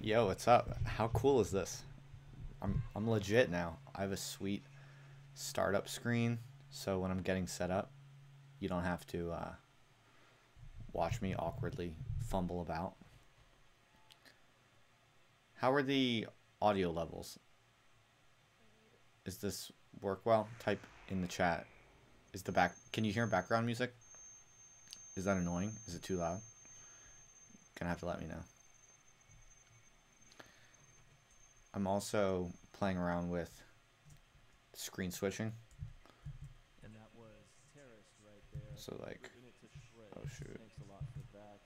Yo, what's up? How cool is this? I'm legit now. I have a sweet startup screen, so when I'm getting set up, you don't have to watch me awkwardly fumble about. How are the audio levels? Is this work well? Type in the chat. Is the back? Can you hear background music? Is that annoying? Is it too loud? Gonna have to let me know. I'm also playing around with screen switching. And that was Terrace right there. So like, Ripping it to oh shreds. shoot, Thanks a lot for that.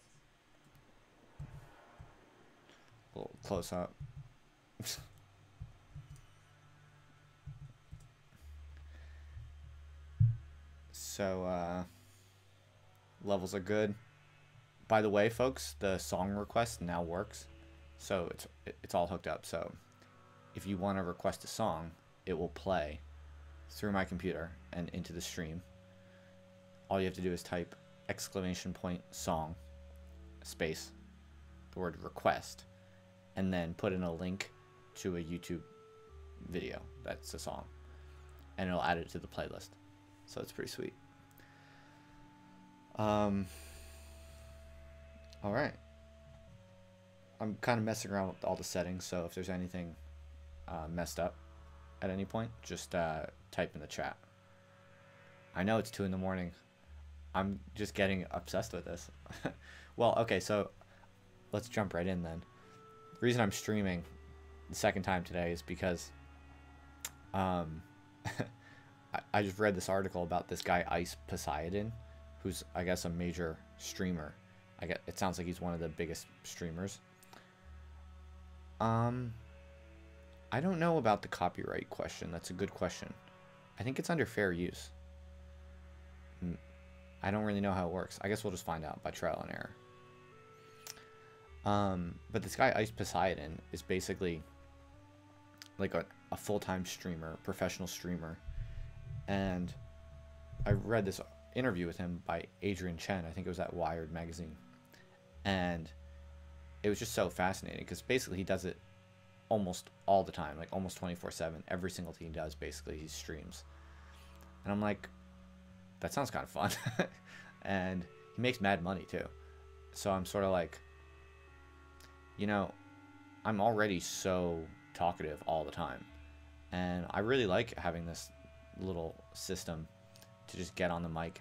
a little close up. So levels are good. By the way, folks, the song request now works, so it's all hooked up. So if you want to request a song, it will play through my computer and into the stream. All you have to do is type exclamation point song space the word request and then put in a link to a YouTube video that's a song and it'll add it to the playlist. So it's pretty sweet. Um all right. I'm kind of messing around with all the settings, so if there's anything messed up at any point, just type in the chat. I know it's 2 in the morning. I'm just getting obsessed with this. Well, okay, so let's jump right in then. The reason I'm streaming the second time today is because um, I just read this article about this guy Ice Poseidon, who's I guess a major streamer. It sounds like he's one of the biggest streamers. Um, I don't know about the copyright question. That's a good question. I think it's under fair use. I don't really know how it works. I guess we'll just find out by trial and error. But this guy Ice Poseidon is basically like a full-time streamer, professional streamer, and I read this interview with him by Adrian Chen. I think it was at Wired magazine, and it was just so fascinating because basically he does it almost all the time, like almost 24/7. Every single thing he does, basically, he streams, and I'm like, that sounds kind of fun, and he makes mad money too. So I'm sort of like, you know, I'm already so talkative all the time, and I really like having this little system to just get on the mic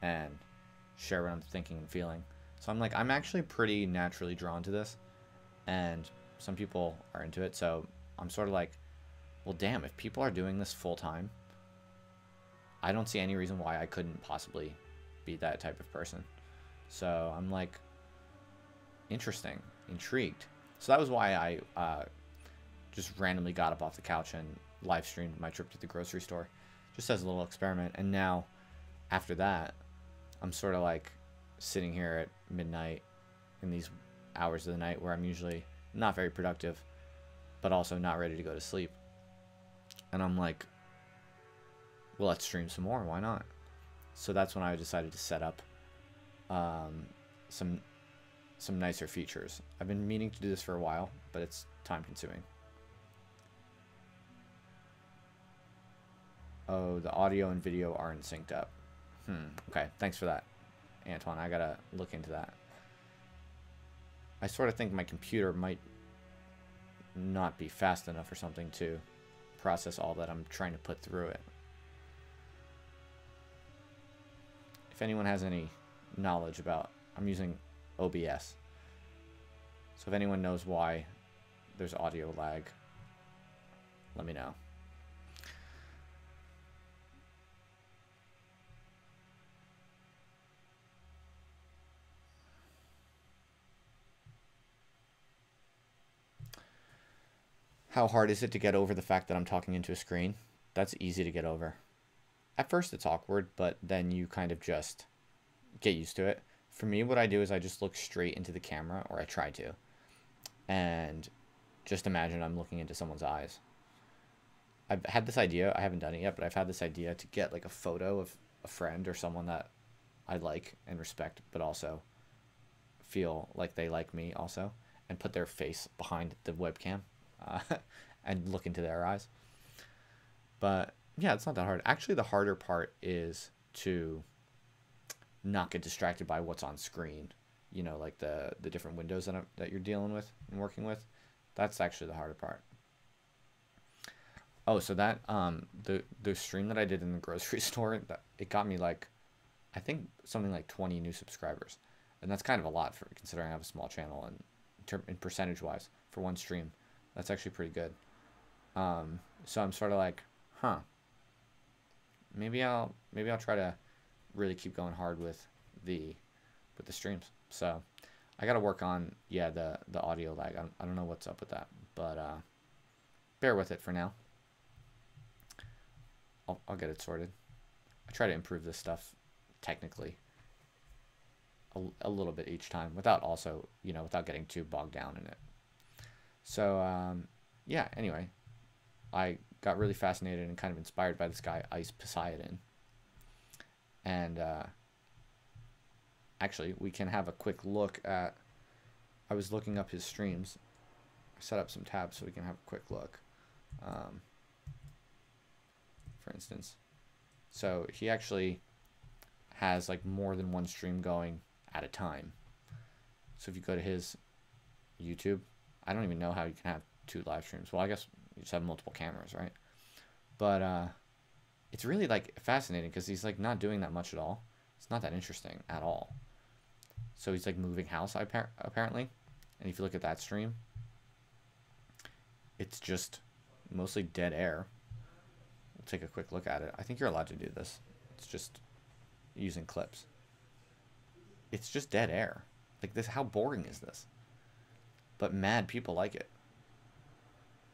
and share what I'm thinking and feeling. So I'm like, I'm actually pretty naturally drawn to this, and some people are into it. So I'm sort of like, well, damn, if people are doing this full time, I don't see any reason why I couldn't possibly be that type of person. So I'm like, interesting, intrigued. So that was why I just randomly got up off the couch and live streamed my trip to the grocery store, just as a little experiment. And now, after that, I'm sort of like sitting here at midnight in these hours of the night where I'm usually not very productive, but also not ready to go to sleep. And I'm like, well, let's stream some more. Why not? So that's when I decided to set up some nicer features. I've been meaning to do this for a while, but it's time consuming. Oh, the audio and video aren't synced up. Okay, thanks for that, Antoine. I gotta look into that. I sort of think my computer might not be fast enough or something to process all that I'm trying to put through it. If anyone has any knowledge about, I'm using OBS. So if anyone knows why there's audio lag, let me know. How hard is it to get over the fact that I'm talking into a screen? That's easy to get over. At first it's awkward, but then you kind of just get used to it. For me, what I do is I just look straight into the camera, or I try to, and just imagine I'm looking into someone's eyes. I've had this idea, I haven't done it yet, but I've had this idea to get like a photo of a friend or someone that I like and respect, but also feel like they like me also, and put their face behind the webcam uh, and look into their eyes. But yeah, it's not that hard. Actually, the harder part is to not get distracted by what's on screen. You know, like the different windows that you're dealing with and working with. That's actually the harder part. Oh, so that the stream that I did in the grocery store, it got me like, I think something like 20 new subscribers, and that's kind of a lot for considering I have a small channel, and in percentage wise for one stream, that's actually pretty good. So I'm sort of like, huh, maybe I'll try to really keep going hard with the streams. So I got to work on, yeah, the audio lag. I don't know what's up with that, but bear with it for now. I'll get it sorted. I try to improve this stuff technically a little bit each time without also, you know, without getting too bogged down in it. So yeah, anyway, I got really fascinated and kind of inspired by this guy, Ice Poseidon. And actually, we can have a quick look at, I was looking up his streams. I set up some tabs so we can have a quick look. For instance. So he actually has like more than one stream going at a time. So if you go to his YouTube, I don't even know how you can have 2 live streams. Well, I guess you just have multiple cameras, right? But it's really like fascinating because he's like not doing that much at all. It's not that interesting at all. So he's like moving house apparently. And if you look at that stream, it's just mostly dead air. We'll take a quick look at it. I think you're allowed to do this. It's just using clips. It's just dead air. Like this, how boring is this? But mad people like it.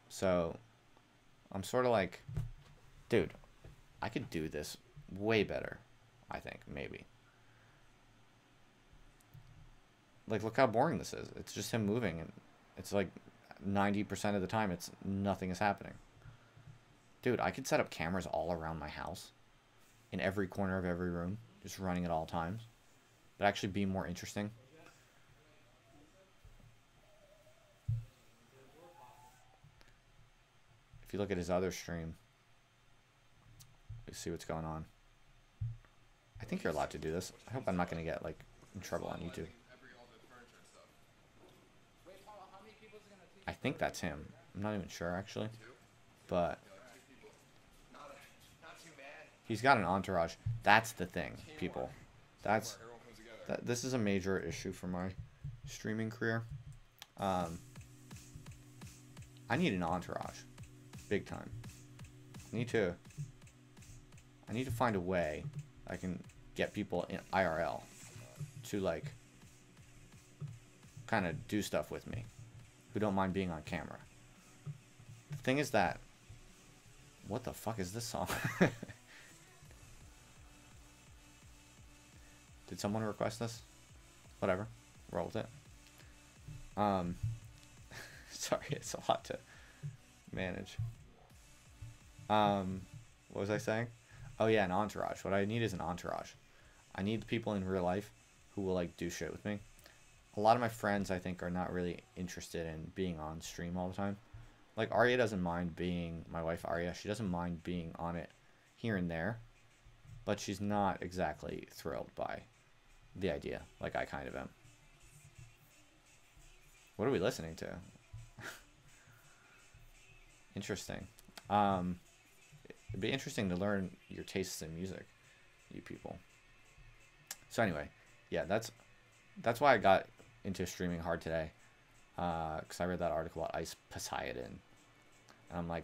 So I'm sort of like, dude, I could do this way better, I think, maybe. Like, look how boring this is. It's just him moving, and it's like 90% of the time nothing is happening. Dude, I could set up cameras all around my house, in every corner of every room, just running at all times, but actually be more interesting. If you look at his other stream, you see what's going on. I think you're allowed to do this. I hope I'm not going to get like in trouble on YouTube. I think that's him. I'm not even sure actually, but he's got an entourage. That's the thing, people. This is a major issue for my streaming career. I need an entourage, big time. I need to find a way I can get people in IRL to like kind of do stuff with me, who don't mind being on camera. The thing is that, what the fuck is this song? Did someone request this? Whatever, roll with it. Sorry, it's a lot to manage. What was I saying? Oh yeah, an entourage. What I need is an entourage. I need people in real life who will like do shit with me. A lot of my friends, I think, are not really interested in being on stream all the time. Like Arya doesn't mind being, my wife Arya, she doesn't mind being on it here and there, but she's not exactly thrilled by the idea, like I kind of am. What are we listening to? Interesting. It'd be interesting to learn your tastes in music, you people. So anyway, yeah, that's why I got into streaming hard today, because I read that article about Ice Poseidon, and I'm like,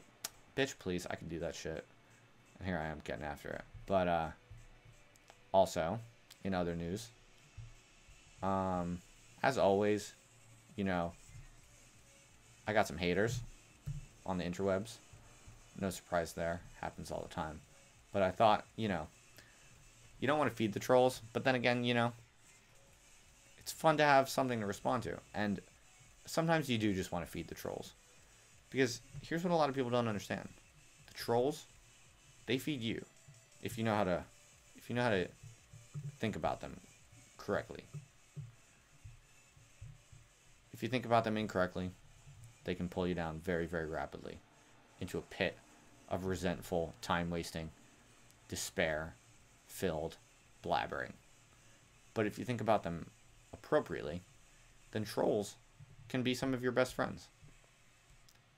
bitch, please, I can do that shit. And here I am getting after it. But also, in other news, as always, you know, I got some haters on the interwebs. No surprise there. Happens all the time. But I thought, you know, you don't want to feed the trolls, but then again, you know, it's fun to have something to respond to. And sometimes you do just want to feed the trolls. Because here's what a lot of people don't understand. The trolls, they feed you if you know how to think about them correctly. if you think about them incorrectly, they can pull you down very, very rapidly into a pit of resentful, time-wasting, despair-filled blabbering. But if you think about them appropriately, then trolls can be some of your best friends.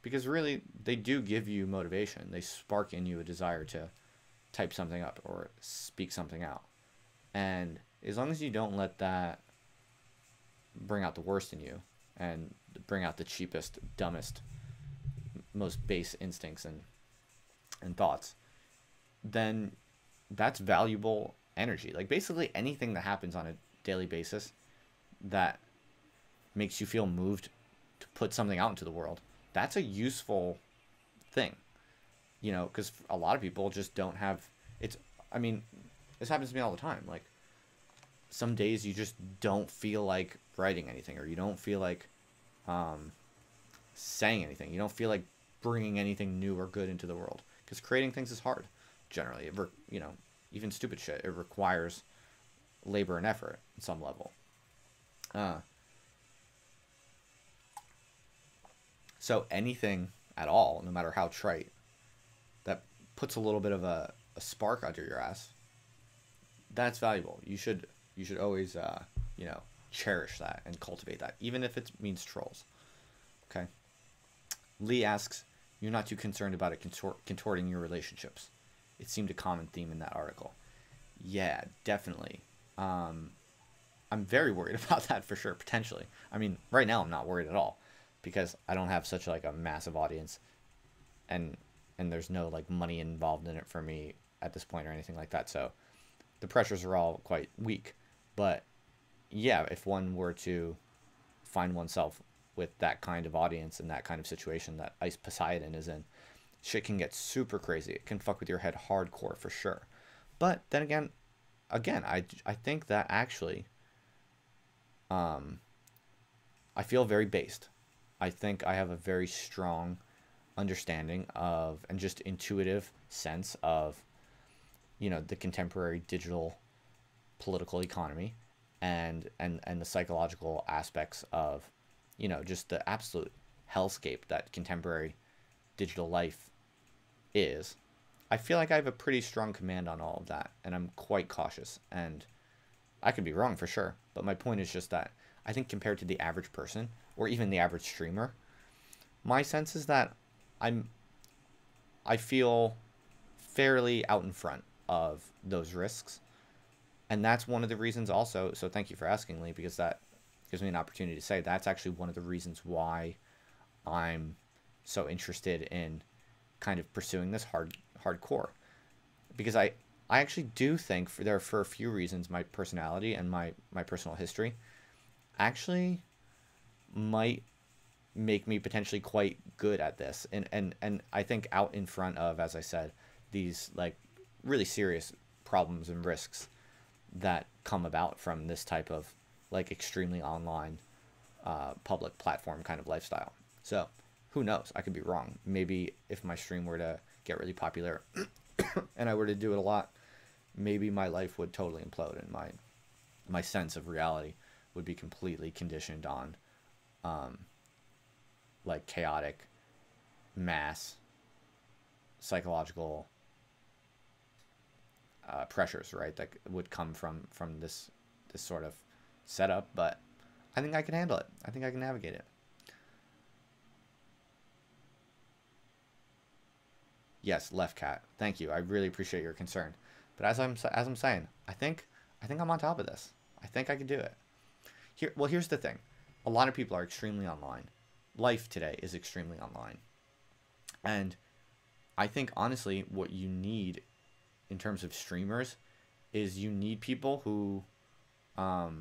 Because really, they do give you motivation. They spark in you a desire to type something up or speak something out. And as long as you don't let that bring out the worst in you and bring out the cheapest, dumbest, most base instincts and thoughts, then that's valuable energy. Like basically anything that happens on a daily basis that makes you feel moved to put something out into the world, that's a useful thing. You know, because a lot of people just don't have it's I mean, this happens to me all the time. Like some days you just don't feel like writing anything, or you don't feel like saying anything. You don't feel like bringing anything new or good into the world, because creating things is hard generally. You know, even stupid shit, it requires labor and effort at some level. So anything at all, no matter how trite, that puts a little bit of a spark under your ass, that's valuable. You should always you know, cherish that and cultivate that, even if it means trolls. Okay. Lee asks, "You're not too concerned about it contorting your relationships? It seemed a common theme in that article." Yeah, definitely. I'm very worried about that for sure, potentially. I mean, right now I'm not worried at all, because I don't have such like a massive audience, and there's no like money involved in it for me at this point or anything like that. So the pressures are all quite weak. But yeah, if one were to find oneself with that kind of audience and that kind of situation that Ice Poseidon is in, shit can get super crazy. It can fuck with your head hardcore for sure. But then again, I think that actually, I feel very based. I think I have a very strong understanding of, and just intuitive sense of, you know, the contemporary digital political economy and the psychological aspects of, you know, just the absolute hellscape that contemporary digital life is. I feel like I have a pretty strong command on all of that, and I'm quite cautious, and I could be wrong for sure, but my point is just that I think compared to the average person or even the average streamer, my sense is that I feel fairly out in front of those risks. And that's one of the reasons also, so thank you for asking, Lee, because that gives me an opportunity to say that's actually one of the reasons why I'm so interested in kind of pursuing this hardcore. Because I actually do think for a few reasons, my personality and my personal history actually might make me potentially quite good at this. And I think out in front of, as I said, these like really serious problems and risks that come about from this type of like extremely online public platform kind of lifestyle. So who knows? I could be wrong. Maybe if my stream were to get really popular and I were to do it a lot, maybe my life would totally implode and my sense of reality would be completely conditioned on like chaotic mass psychological pressures, right, that would come from this sort of setup. But I think I can handle it. I think I can navigate it. Yes, Left Cat. Thank you. I really appreciate your concern. But as I'm saying, I think I'm on top of this. I think I can do it. Here's the thing. A lot of people are extremely online. Life today is extremely online. And I think honestly what you need in terms of streamers is you need people who well,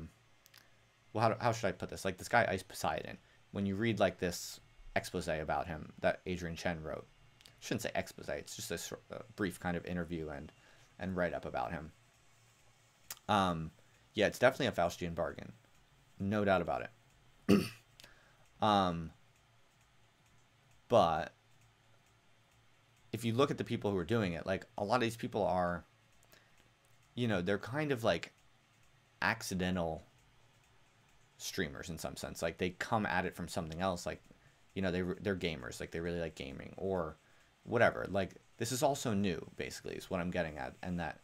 how should I put this? Like this guy Ice Poseidon, when you read like this expose about him that Adrian Chen wrote, I shouldn't say expose, it's just a brief kind of interview and write up about him. Yeah, it's definitely a Faustian bargain, no doubt about it. But if you look at the people who are doing it, like a lot of these people are, you know, they're kind of like accidental streamers in some sense. Like they come at it from something else. Like, you know, they're gamers. Like they really like gaming or whatever. Like this is also new, basically, is what I'm getting at. And that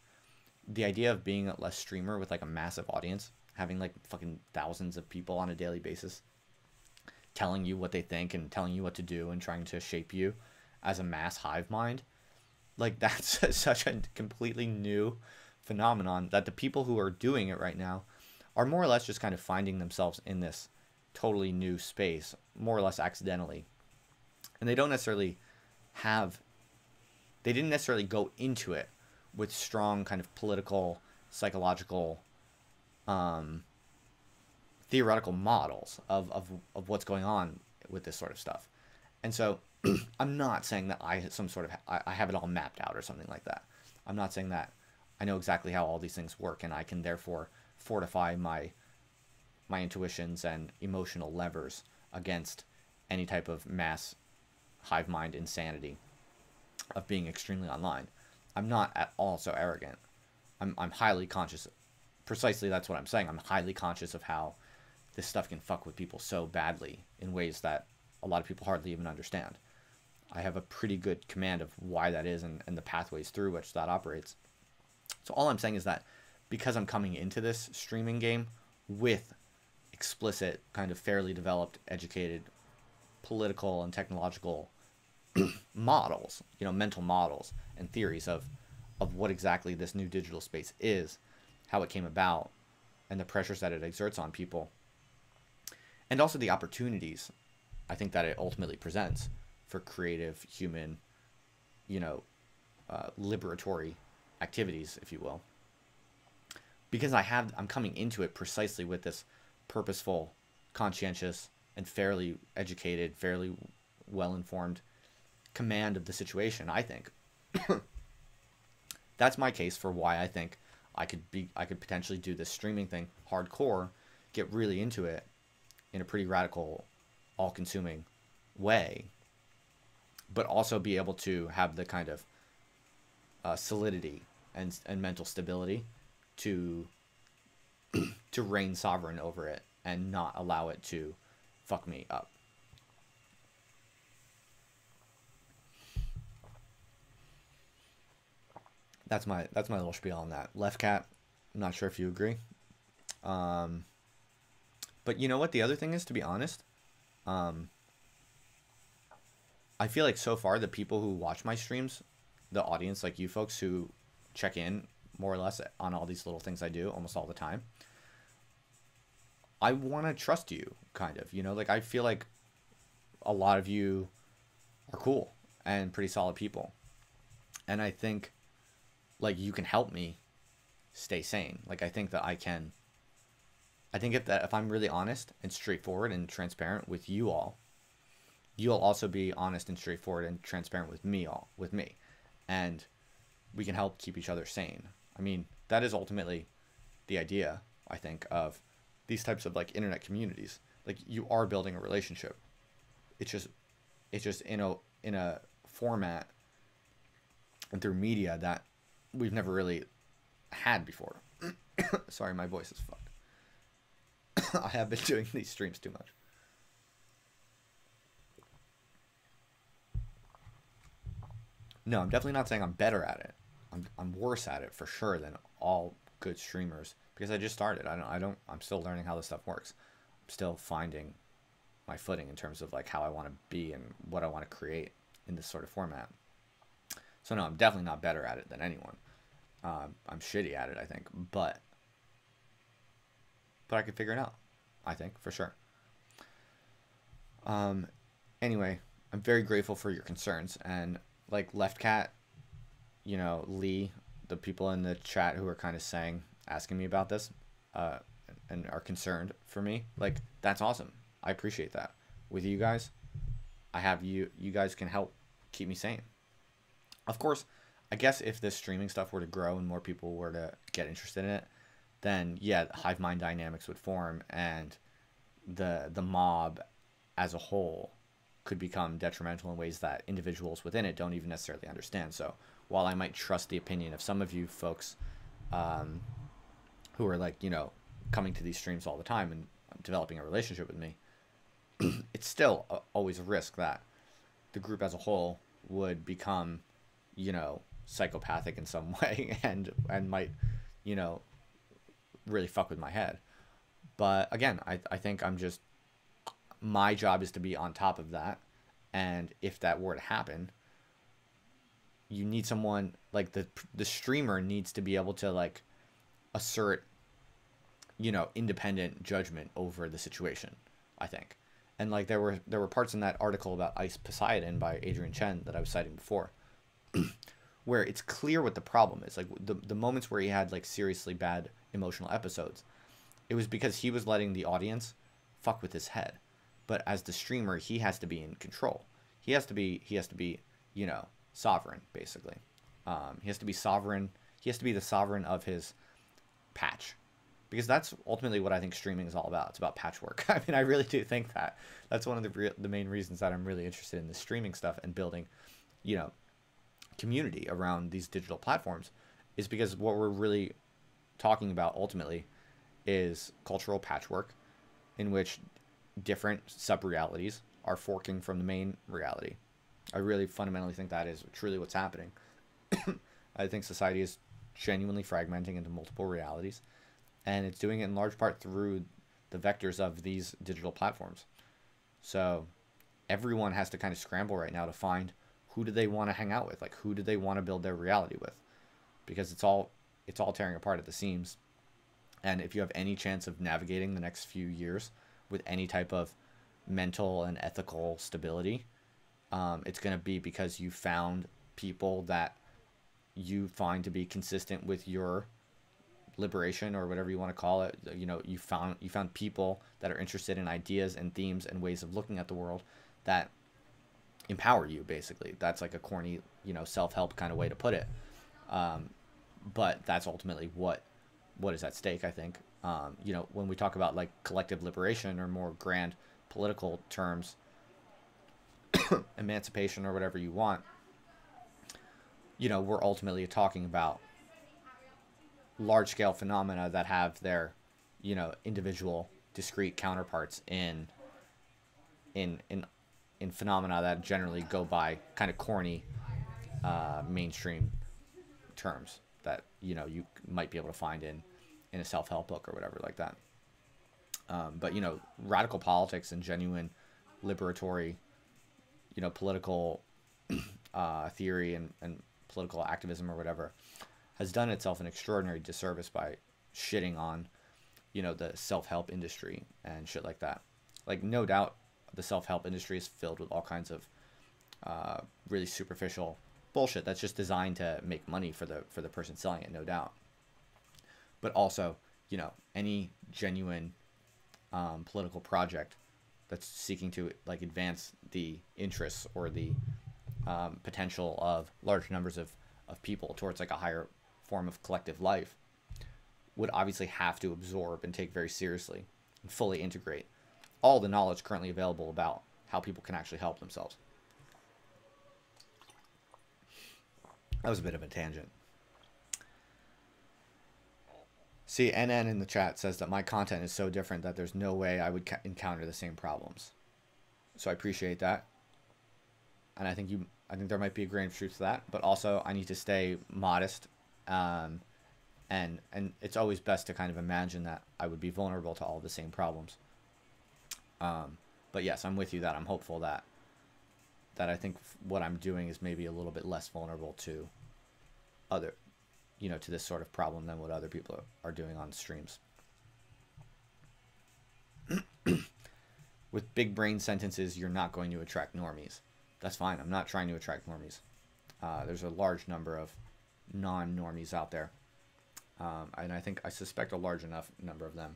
the idea of being a less streamer with like a massive audience, having like fucking thousands of people on a daily basis telling you what they think and telling you what to do and trying to shape you as a mass hive mind, like that's such a completely new phenomenon that the people who are doing it right now are more or less just kind of finding themselves in this totally new space, more or less accidentally. And they don't necessarily they didn't necessarily go into it with strong kind of political, psychological, theoretical models of what's going on with this sort of stuff. And so I'm not saying that I have it all mapped out or something like that. I'm not saying that I know exactly how all these things work and I can therefore fortify my intuitions and emotional levers against any type of mass hive mind insanity of being extremely online. I'm not at all so arrogant. I'm highly conscious. Precisely, that's what I'm saying. I'm highly conscious of how this stuff can fuck with people so badly in ways that a lot of people hardly even understand. I have a pretty good command of why that is and the pathways through which that operates. So all I'm saying is that because I'm coming into this streaming game with explicit, kind of fairly developed, educated, political and technological models, you know, mental models and theories of what exactly this new digital space is, how it came about, and the pressures that it exerts on people, and also the opportunities I think that it ultimately presents for creative, human, you know, liberatory activities, if you will. Because I'm coming into it precisely with this purposeful, conscientious, and fairly educated, fairly well-informed command of the situation, I think. That's my case for why I think I could potentially do this streaming thing hardcore, get really into it in a pretty radical, all-consuming way, but also be able to have the kind of solidity and mental stability to reign sovereign over it and not allow it to fuck me up. That's my little spiel on that. Left Cat, I'm not sure if you agree. But you know what the other thing is, to be honest? I feel like so far the people who watch my streams, the audience, like you folks who check in more or less on all these little things I do almost all the time, I want to trust you, kind of, you know, like I feel like a lot of you are cool and pretty solid people. And I think like you can help me stay sane. Like I think that I think if I'm really honest and straightforward and transparent with you all, you'll also be honest and straightforward and transparent with me. And we can help keep each other sane. I mean, that is ultimately the idea, I think, of these types of like internet communities. Like you are building a relationship. It's just in a format and through media that we've never really had before. Sorry, my voice is fucked. I have been doing these streams too much. No, I'm definitely not saying I'm better at it. I'm worse at it for sure than all good streamers because I just started. I'm still learning how this stuff works. I'm still finding my footing in terms of like how I want to be and what I want to create in this sort of format. So no, I'm definitely not better at it than anyone. I'm shitty at it, I think, but I can figure it out, I think, for sure. Anyway, I'm very grateful for your concerns, and like Left Cat, you know, Lee, the people in the chat who are kind of asking me about this, and are concerned for me, like that's awesome. I appreciate that. With you guys, I have you guys can help keep me sane. Of course, I guess if this streaming stuff were to grow and more people were to get interested in it, then yeah, hive mind dynamics would form and the mob as a whole could become detrimental in ways that individuals within it don't even necessarily understand. So while I might trust the opinion of some of you folks who are like, you know, coming to these streams all the time developing a relationship with me, it's still always a risk that the group as a whole would become, psychopathic in some way and might, you know, really fuck with my head. But again, I think my job is to be on top of that. And if that were to happen, you need someone like the streamer needs to be able to like assert, independent judgment over the situation, I think. And like there were parts in that article about Ice Poseidon by Adrian Chen that I was citing before, where it's clear what the problem is. Like the moments where he had like seriously bad emotional episodes, it was because he was letting the audience fuck with his head. But as the streamer, he has to be in control. He has to be sovereign, basically. He has to be sovereign. He has to be the sovereign of his patch, because that's ultimately what I think streaming is all about. It's about patchwork. I mean, I really do think that. That's one of the main reasons that I'm really interested in the streaming stuff and building, community around these digital platforms, is because what we're really talking about ultimately is cultural patchwork, in which different sub-realities are forking from the main reality. I really fundamentally think that is truly what's happening. I think society is genuinely fragmenting into multiple realities, and it's doing it in large part through the vectors of these digital platforms. So everyone has to kind of scramble right now to find who do they want to hang out with, like who do they want to build their reality with, because it's all tearing apart at the seams. And if you have any chance of navigating the next few years with any type of mental and ethical stability, it's going to be because you found people that you find to be consistent with your liberation, or whatever you want to call it. You found people that are interested in ideas and themes and ways of looking at the world that empower you, basically. That's like a corny, self-help kind of way to put it. But that's ultimately what is at stake, I think. When we talk about like collective liberation, or more grand political terms, emancipation, or whatever you want, we're ultimately talking about large-scale phenomena that have their, individual, discrete counterparts in phenomena that generally go by kind of corny, mainstream terms that you might be able to find in a self-help book or whatever like that. But radical politics and genuine liberatory, political theory and political activism or whatever has done itself an extraordinary disservice by shitting on, the self-help industry and shit like that. Like, no doubt the self-help industry is filled with all kinds of really superficial bullshit that's just designed to make money for the person selling it, no doubt. But also, any genuine political project that's seeking to like advance the interests or the potential of large numbers of people towards like a higher form of collective life would obviously have to absorb and take very seriously and fully integrate all the knowledge currently available about how people can actually help themselves. That was a bit of a tangent. See, NN in the chat says that my content is so different that there's no way I would encounter the same problems. So I appreciate that. And I think there might be a grain of truth to that, but also I need to stay modest. And it's always best to kind of imagine that I would be vulnerable to all the same problems. But yes, I'm with you that I'm hopeful that I think what I'm doing is maybe a little bit less vulnerable to to this sort of problem than what other people are doing on streams. With big brain sentences, you're not going to attract normies. That's fine. I'm not trying to attract normies. There's a large number of non-normies out there. And I suspect a large enough number of them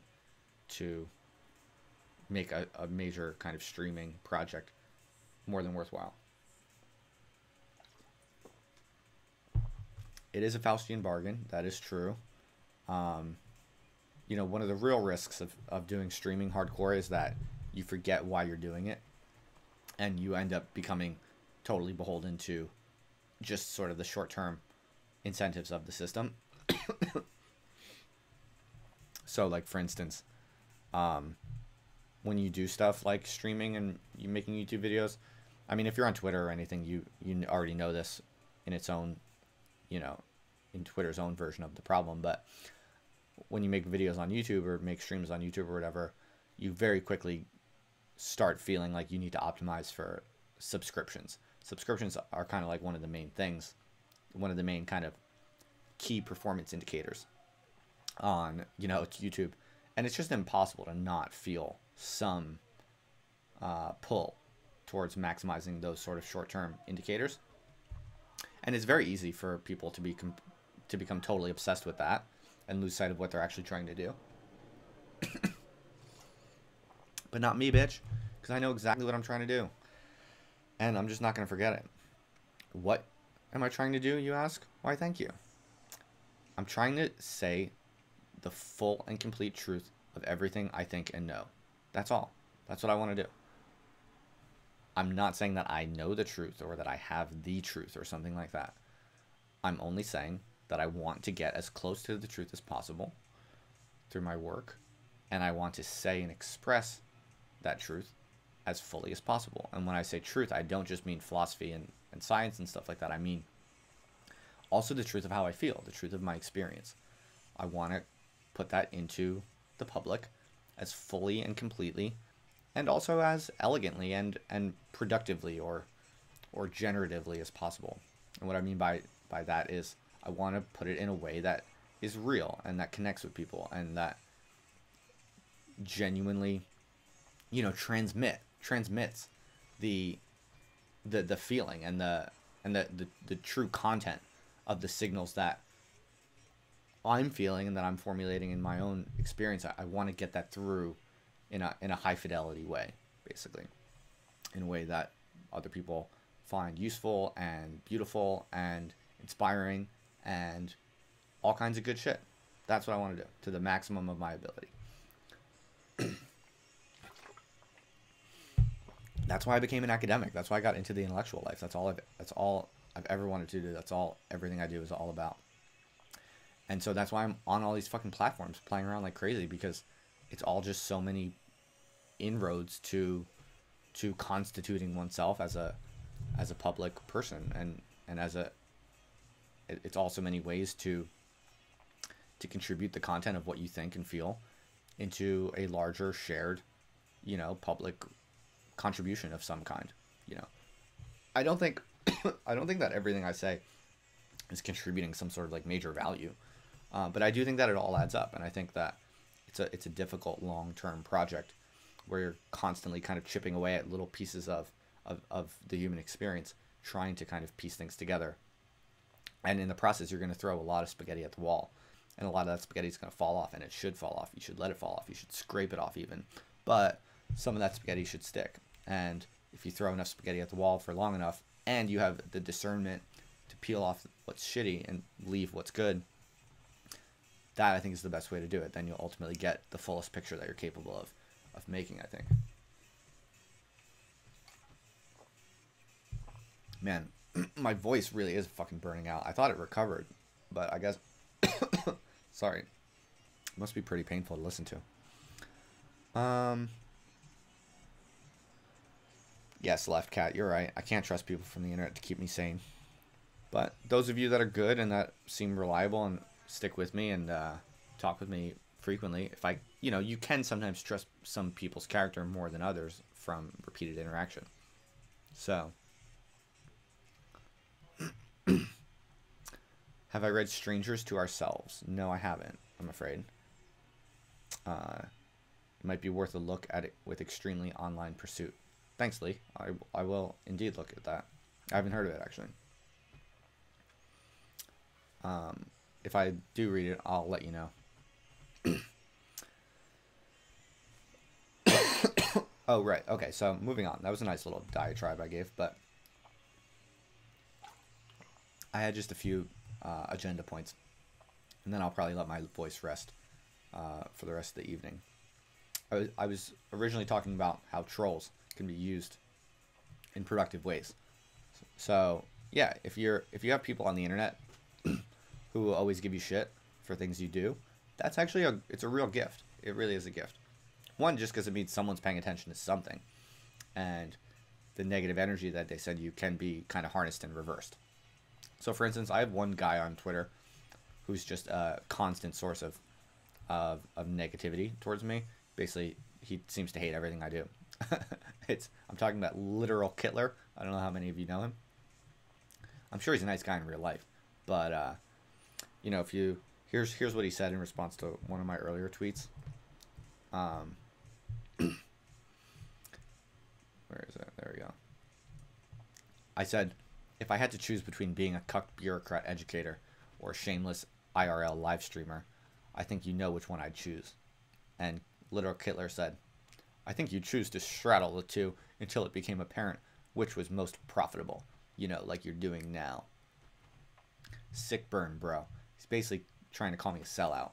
to make a major kind of streaming project more than worthwhile. It is a Faustian bargain. That is true. One of the real risks of doing streaming hardcore is that you forget why you're doing it, and you end up becoming totally beholden to just sort of the short-term incentives of the system. So, like, for instance, when you do stuff like streaming and you making YouTube videos. I mean, if you're on Twitter or anything, you already know this in its own, you know, in Twitter's own version of the problem. But when you make videos on YouTube or make streams on YouTube or whatever, you very quickly start feeling like you need to optimize for subscriptions. Subscriptions are kind of like one of the main things, one of the main kind of key performance indicators on, you know, YouTube. And it's just impossible to not feel some pull towards maximizing those sort of short-term indicators. And it's very easy for people to become totally obsessed with that and lose sight of what they're actually trying to do. But not me, bitch, because I know exactly what I'm trying to do. And I'm just not going to forget it. What am I trying to do, you ask? Why, thank you. I'm trying to say the full and complete truth of everything I think and know. That's all. That's what I want to do. I'm not saying that I know the truth or that I have the truth or something like that. I'm only saying that I want to get as close to the truth as possible through my work, and I want to say and express that truth as fully as possible. And when I say truth, I don't just mean philosophy and science and stuff like that. I mean also the truth of how I feel, the truth of my experience. I want to put that into the public as fully and completely, and also as elegantly and productively or generatively as possible. And what I mean by that is I want to put it in a way that is real and that connects with people and that genuinely, you know, transmits the feeling and the true content of the signals that I'm feeling and that I'm formulating in my own experience. I want to get that through in a high fidelity way, basically, in a way that other people find useful and beautiful and inspiring and all kinds of good shit. That's what I want to do to the maximum of my ability. That's why I became an academic. That's why I got into the intellectual life. That's all I've ever wanted to do. That's all everything I do is all about. And so that's why I'm on all these fucking platforms playing around like crazy, because it's all just so many inroads to constituting oneself as a public person, and it's also many ways to contribute the content of what you think and feel into a larger shared, you know, public contribution of some kind. You know, I don't think that everything I say is contributing some sort of like major value, but I do think that it all adds up, and I think that it's a difficult long-term project where you're constantly kind of chipping away at little pieces of the human experience, trying to kind of piece things together. And in the process, you're going to throw a lot of spaghetti at the wall, and a lot of that spaghetti is going to fall off, and it should fall off. You should let it fall off. You should scrape it off even, but some of that spaghetti should stick. And if you throw enough spaghetti at the wall for long enough, and you have the discernment to peel off what's shitty and leave what's good, that I think is the best way to do it. Then you'll ultimately get the fullest picture that you're capable of making, I think. Man, my voice really is fucking burning out. I thought it recovered, but I guess sorry. It must be pretty painful to listen to. Yes, Left Cat, you're right. I can't trust people from the internet to keep me sane. But those of you that are good and that seem reliable and stick with me and talk with me frequently, if I, you know, you can sometimes trust some people's character more than others from repeated interaction. So, have I read Strangers to Ourselves? No, I haven't, I'm afraid. It might be worth a look at it with extremely online pursuit. Thanks, Lee. I will indeed look at that. I haven't heard of it, actually. If I do read it, I'll let you know. Oh, right. Okay, so moving on. That was a nice little diatribe I gave, but I had just a few agenda points, and then I'll probably let my voice rest for the rest of the evening. I was originally talking about how trolls can be used in productive ways. So yeah, if you have people on the internet who will always give you shit for things you do, that's actually it's a real gift. It really is a gift. One, just because it means someone's paying attention to something, and the negative energy that they send you can be kind of harnessed and reversed. So, for instance, I have one guy on Twitter who's just a constant source of negativity towards me. Basically, he seems to hate everything I do. I'm talking about literal Kittler. I don't know how many of you know him. I'm sure he's a nice guy in real life, but you know, if you here's what he said in response to one of my earlier tweets. Where is it? There we go. I said, if I had to choose between being a cuck bureaucrat educator or a shameless IRL live streamer, I think you know which one I'd choose. And literal Kittler said, I think you'd choose to straddle the two until it became apparent which was most profitable. You know, like you're doing now. Sick burn, bro. He's basically trying to call me a sellout.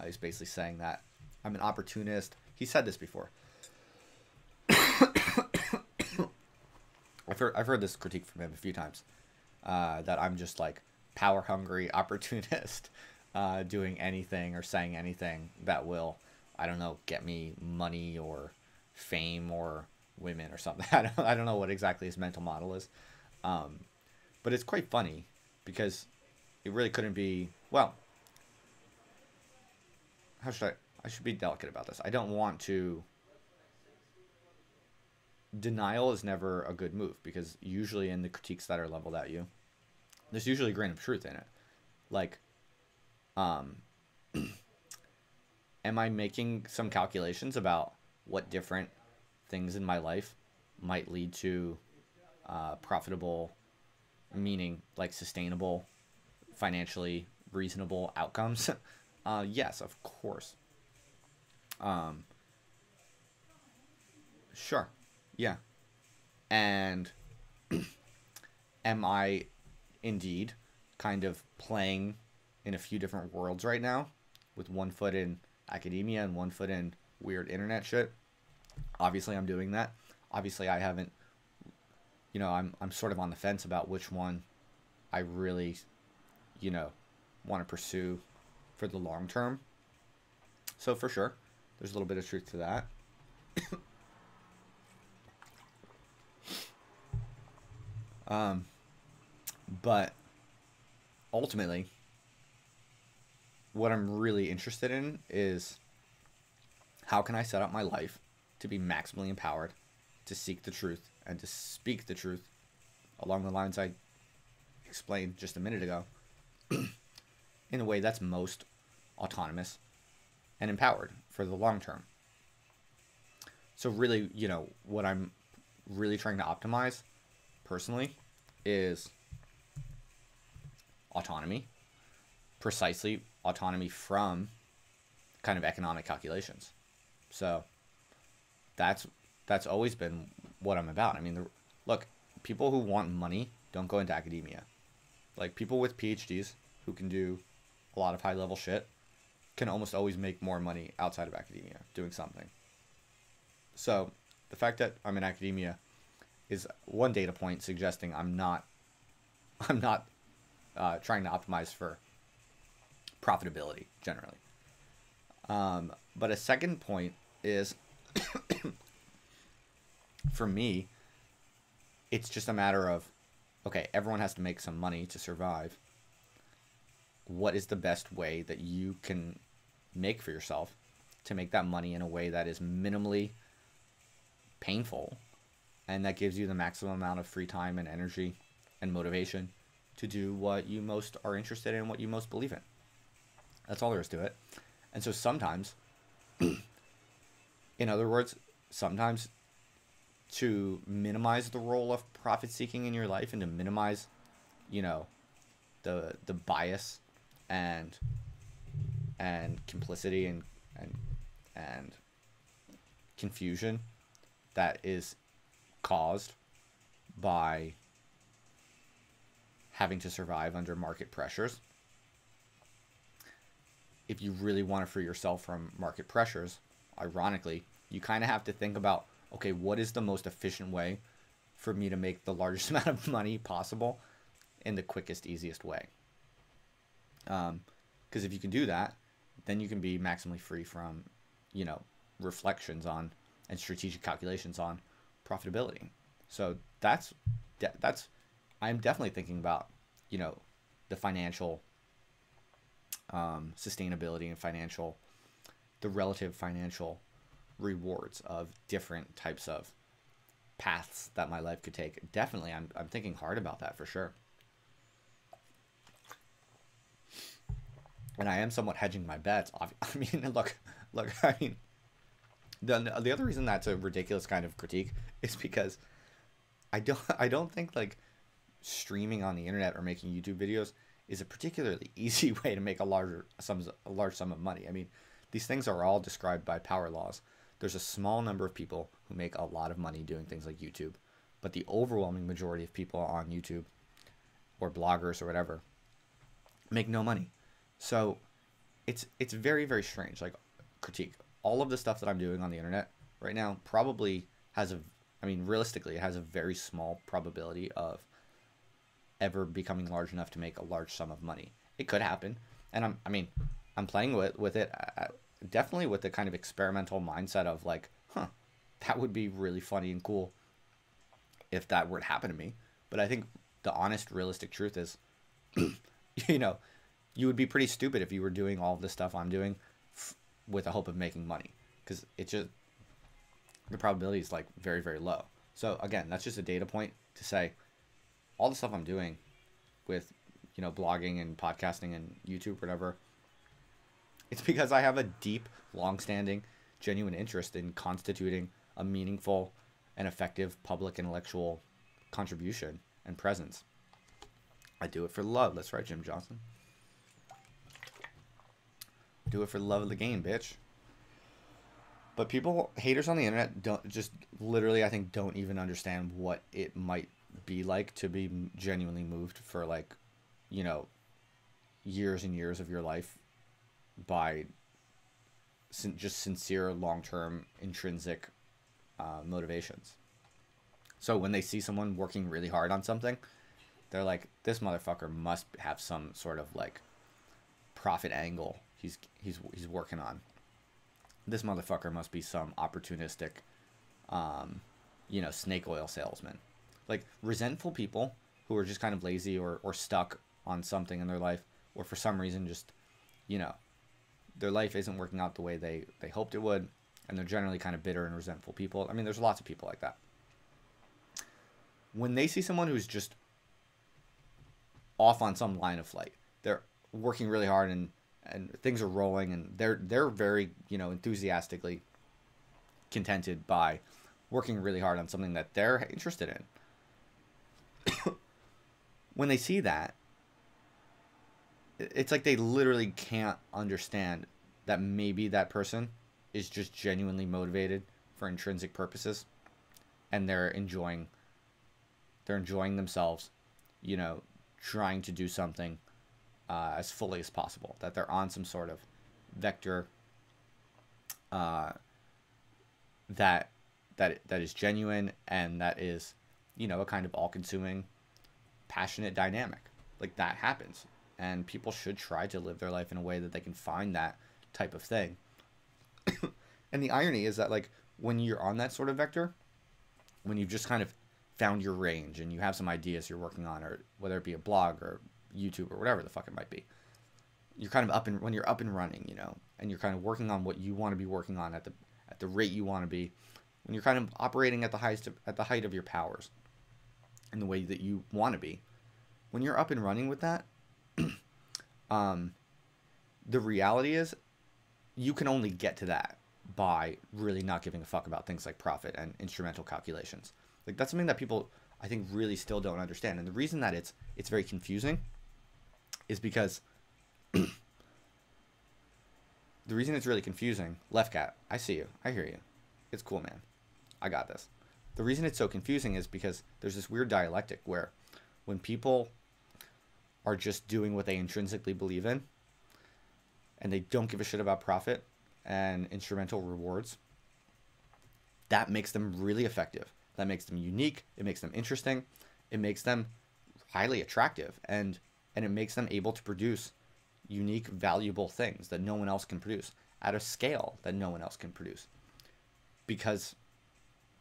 He's basically saying that I'm an opportunist. He said this before. I've heard this critique from him a few times, that I'm just like power hungry opportunist, doing anything or saying anything that will, I don't know, get me money or fame or women or something. I don't know what exactly his mental model is, but it's quite funny because it really couldn't be, well, how should I should be delicate about this. I don't want to. Denial is never a good move because usually in the critiques that are leveled at you, there's usually a grain of truth in it. Like, am I making some calculations about what different things in my life might lead to profitable, meaning like sustainable, financially reasonable outcomes? Yes, of course. Sure. Yeah. And am I indeed kind of playing in a few different worlds right now with one foot in academia and one foot in weird internet shit? Obviously, I'm doing that. Obviously, I haven't, you know, I'm sort of on the fence about which one I really, you know, want to pursue for the long term. So for sure, there's a little bit of truth to that. But ultimately, what I'm really interested in is how can I set up my life to be maximally empowered, to seek the truth, and to speak the truth along the lines I explained just a minute ago in a way that's most autonomous and empowered for the long term. So really, you know, what I'm really trying to optimize personally is autonomy, precisely autonomy from kind of economic calculations. So that's always been what I'm about. I mean, look, people who want money don't go into academia. Like people with PhDs who can do a lot of high level shit can almost always make more money outside of academia doing something. So the fact that I'm in academia is one data point suggesting I'm not trying to optimize for profitability generally. But a second point is, for me, it's just a matter of, okay, everyone has to make some money to survive. What is the best way that you can make for yourself to make that money in a way that is minimally painful and that gives you the maximum amount of free time and energy and motivation to do what you most are interested in, what you most believe in? That's all there is to it. And so sometimes, in other words, sometimes to minimize the role of profit seeking in your life and to minimize, you know, the bias and complicity and confusion that is caused by having to survive under market pressures. If you really want to free yourself from market pressures, ironically, you kind of have to think about, okay, what is the most efficient way for me to make the largest amount of money possible in the quickest, easiest way? Because if you can do that, then you can be maximally free from, you know, reflections on and strategic calculations on profitability. So that's I'm definitely thinking about, you know, the financial sustainability and the relative financial rewards of different types of paths that my life could take. Definitely, I'm thinking hard about that for sure. And I am somewhat hedging my bets. I mean, look. I mean, the other reason that's a ridiculous kind of critique is because I don't think like streaming on the internet or making YouTube videos is a particularly easy way to make a large sum of money. I mean, these things are all described by power laws. There's a small number of people who make a lot of money doing things like YouTube, but the overwhelming majority of people on YouTube or bloggers or whatever make no money. So it's very, very strange. Like, critique. All of the stuff that I'm doing on the internet right now probably has realistically, it has a very small probability of ever becoming large enough to make a large sum of money. It could happen, and I'm playing with it, definitely with the kind of experimental mindset of like, that would be really funny and cool if that were to happen to me. But I think the honest, realistic truth is, you know, you would be pretty stupid if you were doing all of the stuff I'm doing with the hope of making money, because it just, the probability is like very, very low. So again, that's just a data point to say all the stuff I'm doing with, you know, blogging and podcasting and YouTube, whatever, it's because I have a deep, long-standing, genuine interest in constituting a meaningful and effective public intellectual contribution and presence. I do it for love. That's right, Jim Johnson. Do it for the love of the game, bitch. But haters on the internet I think don't even understand what it might be like to be genuinely moved for, like, you know, years and years of your life by just sincere, long-term, intrinsic motivations. So when they see someone working really hard on something, they're like, this motherfucker must have some sort of like profit angle he's working on. This motherfucker must be some opportunistic, you know, snake oil salesman. Like, resentful people who are just kind of lazy or stuck on something in their life, or for some reason just, you know, their life isn't working out the way they hoped it would, and they're generally kind of bitter and resentful people. I mean, there's lots of people like that. When they see someone who's just off on some line of flight, they're working really hard and things are rolling, and they're very, you know, enthusiastically contented by working really hard on something that they're interested in. When they see that, it's like they literally can't understand that maybe that person is just genuinely motivated for intrinsic purposes, and they're enjoying themselves, you know, trying to do something as fully as possible, that they're on some sort of vector that is genuine, and that is, you know, a kind of all-consuming, passionate dynamic. Like, that happens, and people should try to live their life in a way that they can find that type of thing. And the irony is that, like, when you're on that sort of vector, when you've just kind of found your range and you have some ideas you're working on, or whether it be a blog or YouTube or whatever the fuck it might be, you're kind of when you're up and running, you know, and you're kind of working on what you want to be working on at the rate you want to be, when you're kind of operating at the height of your powers in the way that you want to be, when you're up and running with that, the reality is you can only get to that by really not giving a fuck about things like profit and instrumental calculations. Like, that's something that people, I think, really still don't understand. And the reason that it's very confusing is because the reason it's really confusing, Left Cat, I see you, I hear you, it's cool, man, I got this. The reason it's so confusing is because there's this weird dialectic where when people are just doing what they intrinsically believe in, and they don't give a shit about profit and instrumental rewards, that makes them really effective. That makes them unique. It makes them interesting. It makes them highly attractive, and it makes them able to produce unique, valuable things that no one else can produce at a scale that no one else can produce. because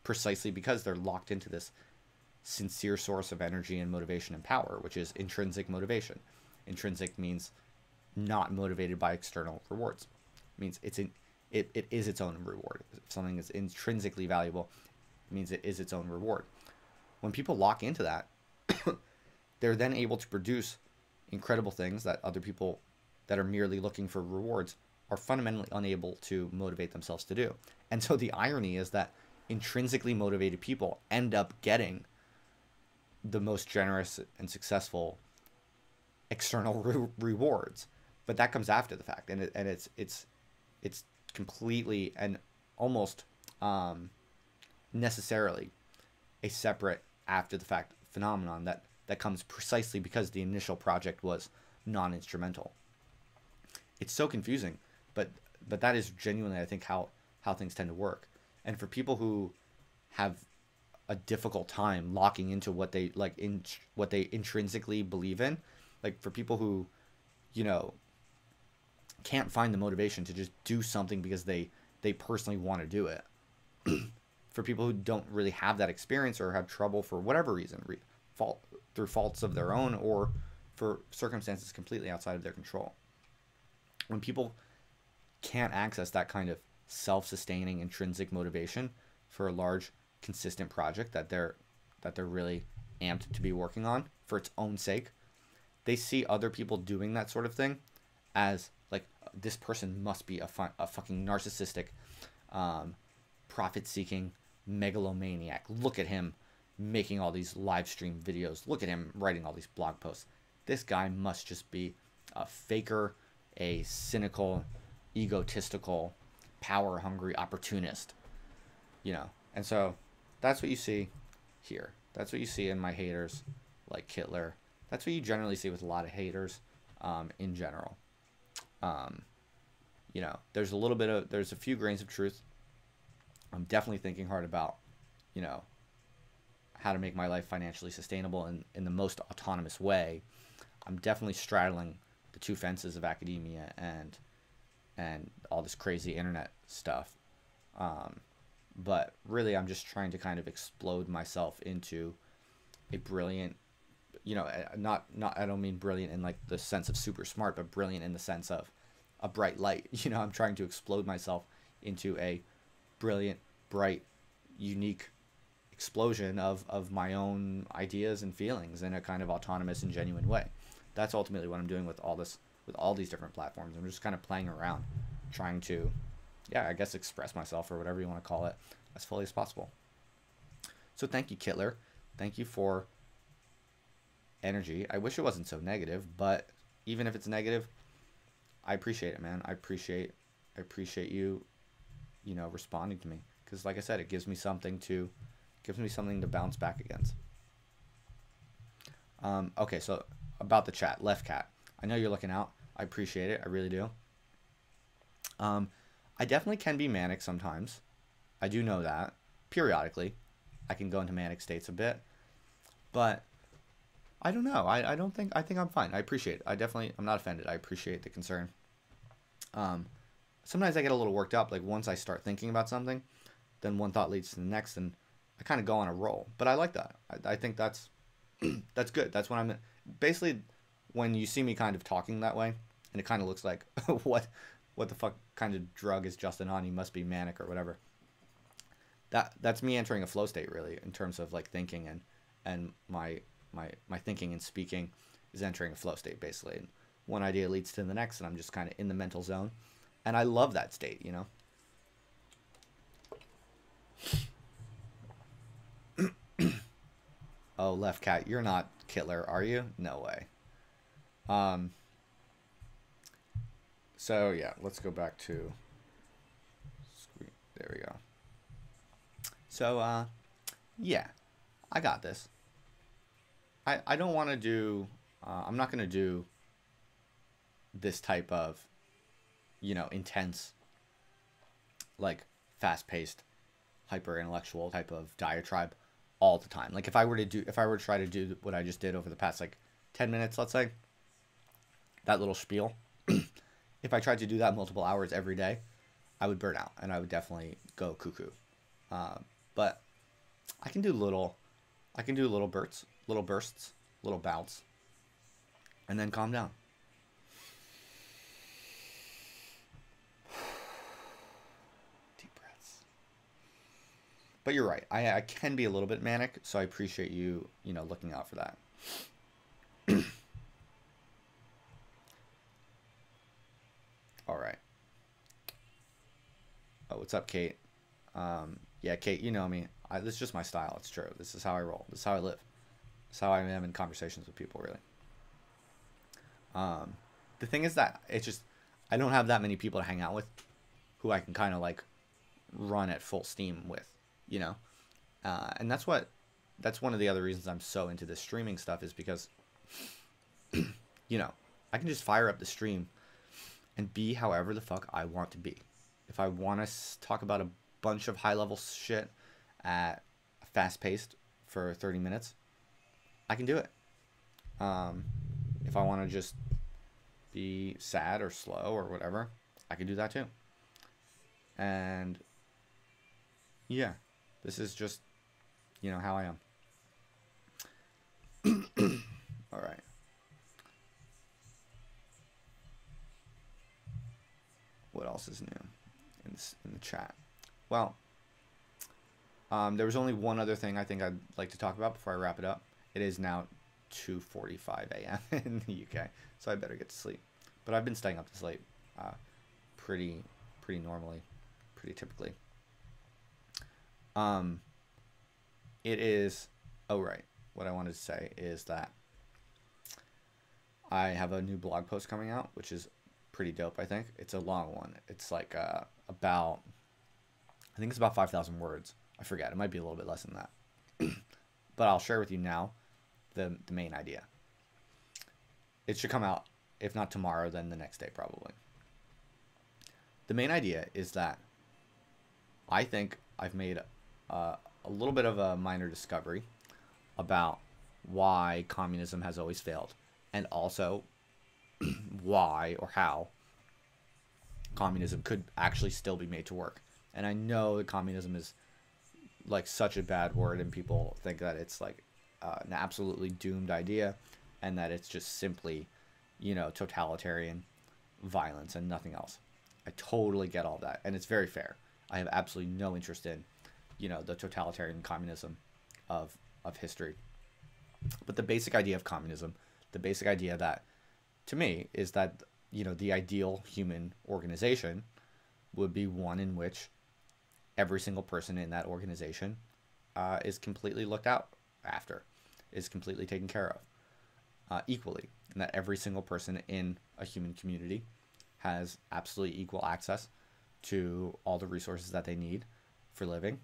precisely because they're locked into this sincere source of energy and motivation and power, which is intrinsic motivation. Intrinsic means not motivated by external rewards. It means it is its own reward. If something is intrinsically valuable, it means it is its own reward. When people lock into that, they're then able to produce incredible things that other people that are merely looking for rewards are fundamentally unable to motivate themselves to do. And so the irony is that intrinsically motivated people end up getting the most generous and successful external rewards, but that comes after the fact, and it's completely and almost necessarily a separate after the fact phenomenon that comes precisely because the initial project was non-instrumental. It's so confusing, but that is genuinely, I think, how things tend to work. And for people who have a difficult time locking into what they like what they intrinsically believe in, like for people who, you know, can't find the motivation to just do something because they personally want to do it. For people who don't really have that experience or have trouble for whatever reason, through faults of their own or for circumstances completely outside of their control. When people can't access that kind of self-sustaining intrinsic motivation for a large consistent project that they're really amped to be working on for its own sake, they see other people doing that sort of thing as like, this person must be a fucking narcissistic, profit-seeking megalomaniac. Look at him making all these live stream videos. Look at him writing all these blog posts. This guy must just be a faker, a cynical, egotistical, power-hungry opportunist, you know. And so that's what you see here. That's what you see in my haters like Kittler. That's what you generally see with a lot of haters in general. You know, there's a few grains of truth. I'm definitely thinking hard about, you know, how to make my life financially sustainable in the most autonomous way. I'm definitely straddling the two fences of academia and all this crazy internet stuff. But really, I'm just trying to kind of explode myself into a brilliant, you know, not I don't mean brilliant in like the sense of super smart, but brilliant in the sense of a bright light. You know, I'm trying to explode myself into a brilliant, bright, unique explosion of my own ideas and feelings in a kind of autonomous and genuine way. That's ultimately what I'm doing with all this, with all these different platforms. I'm just kind of playing around, trying to, yeah, I guess express myself or whatever you want to call it as fully as possible. So thank you, Kittler. Thank you for energy. I wish it wasn't so negative, but even if it's negative, I appreciate it, man. I appreciate you, you know, responding to me, because like I said, it gives me something to bounce back against. Okay, so about the chat, Left Cat, I know you're looking out. I appreciate it. I really do. I definitely can be manic sometimes. I do know that. Periodically, I can go into manic states a bit, but I don't know. I think I'm fine. I appreciate it. I'm not offended. I appreciate the concern. Sometimes I get a little worked up. Like once I start thinking about something, then one thought leads to the next, and I kind of go on a roll. But I like that. I think that's that's good. That's when I'm basically, when you see me kind of talking that way, and it kind of looks like what the fuck kind of drug is Justin on? He must be manic or whatever. That's me entering a flow state, really, in terms of like thinking, and my thinking and speaking is entering a flow state, basically. And one idea leads to the next, and I'm just kind of in the mental zone, and I love that state, you know. Oh, Left Cat, you're not Kittler, are you? No way. So yeah, let's go back to screen. There we go. So yeah, I got this. I don't want to do. I'm not gonna do this type of, you know, intense, like fast-paced, hyper-intellectual type of diatribe all the time. Like if I were to try to do what I just did over the past like 10 minutes, let's say, that little spiel, if I tried to do that multiple hours every day, I would burn out and I would definitely go cuckoo. But I can do little bursts, little bouts, and then calm down. Deep breaths. But you're right. I can be a little bit manic, so I appreciate you, looking out for that. All right. Oh, what's up, Kate? Yeah, Kate, you know me. This is just my style. It's true. This is how I roll. This is how I live. This is how I am in conversations with people, really. The thing is that it's just, I don't have that many people to hang out with who I can kind of like run at full steam with, and that's one of the other reasons I'm so into this streaming stuff, is because, I can just fire up the stream and be however the fuck I want to be. If I want to talk about a bunch of high level shit at fast paced for 30 minutes, I can do it. If I want to just be sad or slow or whatever, I can do that too. And yeah, this is just, how I am. All right. What else is new in the chat? Well, there was only one other thing I think I'd like to talk about before I wrap it up. It is now 2:45 a.m. in the UK, so I better get to sleep. But I've been staying up this late, pretty normally, pretty typically. It is. Oh right, what I wanted to say is that I have a new blog post coming out, which is pretty dope. I think it's a long one. It's like about, I think it's about 5,000 words. I forget. It might be a little bit less than that. But I'll share with you now the main idea. It should come out, if not tomorrow, then the next day probably. The main idea is that I think I've made a little bit of a minor discovery about why communism has always failed, and also why or how communism could actually still be made to work. And I know that communism is like such a bad word, and people think that it's like an absolutely doomed idea, and that it's just simply, totalitarian violence and nothing else. I totally get all that, and it's very fair. I have absolutely no interest in, the totalitarian communism of history. But the basic idea of communism, the basic idea that, to me, is that, the ideal human organization would be one in which every single person in that organization is completely looked out after, is completely taken care of equally, and that every single person in a human community has absolutely equal access to all the resources that they need for living,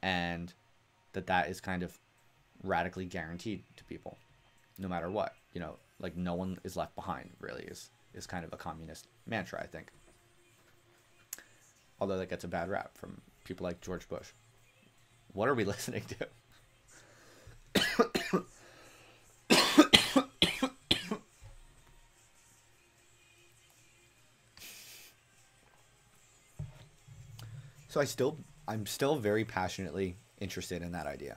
and that is kind of radically guaranteed to people, no matter what. Like no one is left behind, really, is kind of a communist mantra, I think. Although that gets a bad rap from people like George Bush. What are we listening to? So I'm still very passionately interested in that idea.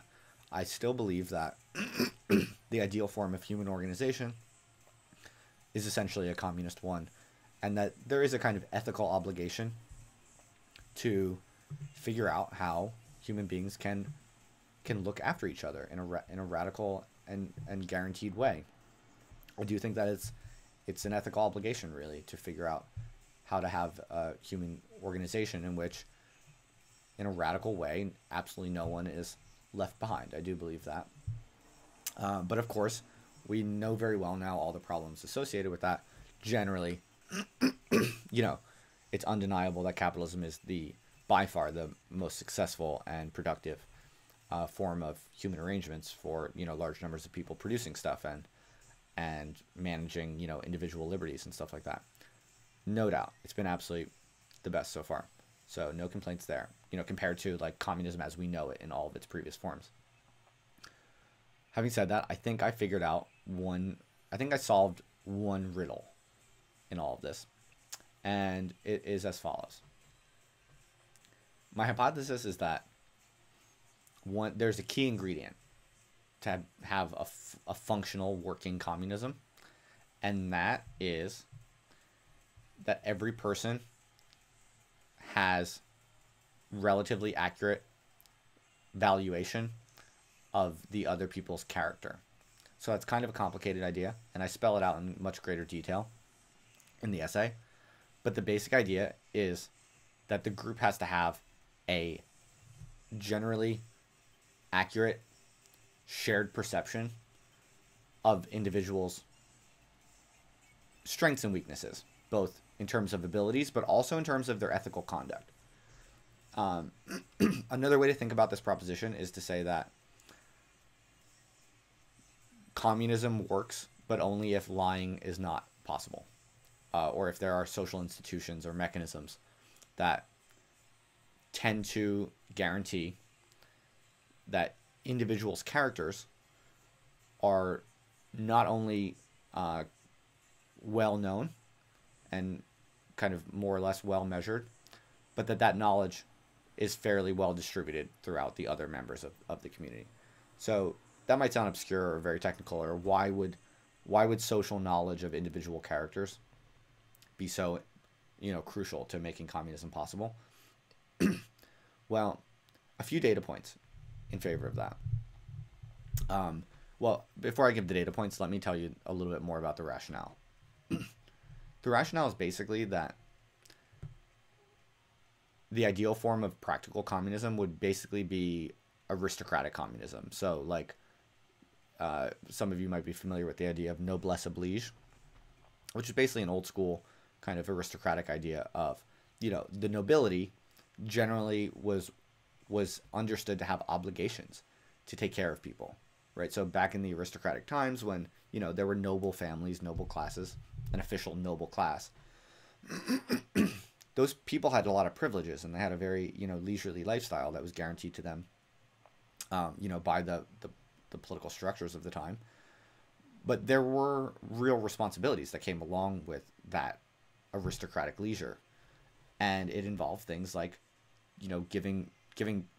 I still believe that the ideal form of human organization is essentially a communist one, and that there is a kind of ethical obligation to figure out how human beings can look after each other in a radical and guaranteed way. I do think that it's an ethical obligation, really, to figure out how to have a human organization in which, in a radical way, absolutely no one is left behind. I do believe that. But of course, we know very well now all the problems associated with that. Generally, it's undeniable that capitalism is by far the most successful and productive form of human arrangements for, large numbers of people producing stuff and managing, individual liberties and stuff like that. No doubt. It's been absolutely the best so far. So no complaints there, compared to like communism as we know it in all of its previous forms. Having said that, I think I solved one riddle in all of this, and it is as follows. My hypothesis is that there's a key ingredient to have a functional working communism, and that is that every person has relatively accurate valuation of the other people's character. So that's kind of a complicated idea, and I spell it out in much greater detail in the essay. But the basic idea is that the group has to have a generally accurate shared perception of individuals' strengths and weaknesses, both in terms of abilities, but also in terms of their ethical conduct. Another way to think about this proposition is to say that communism works, but only if lying is not possible, or if there are social institutions or mechanisms that tend to guarantee that individuals' characters are not only well known and kind of more or less well measured, but that knowledge is fairly well distributed throughout the other members of the community. So that might sound obscure or very technical, or why would social knowledge of individual characters be so, crucial to making communism possible? Well, a few data points in favor of that. Well, before I give the data points, let me tell you a little bit more about the rationale. The rationale is basically that the ideal form of practical communism would basically be aristocratic communism. So, like, some of you might be familiar with the idea of noblesse oblige, which is basically an old school kind of aristocratic idea of, the nobility generally was understood to have obligations to take care of people, right? So back in the aristocratic times when, there were noble families, noble classes, an official noble class, those people had a lot of privileges, and they had a very, leisurely lifestyle that was guaranteed to them, by the political structures of the time. But there were real responsibilities that came along with that aristocratic leisure. And it involved things like, giving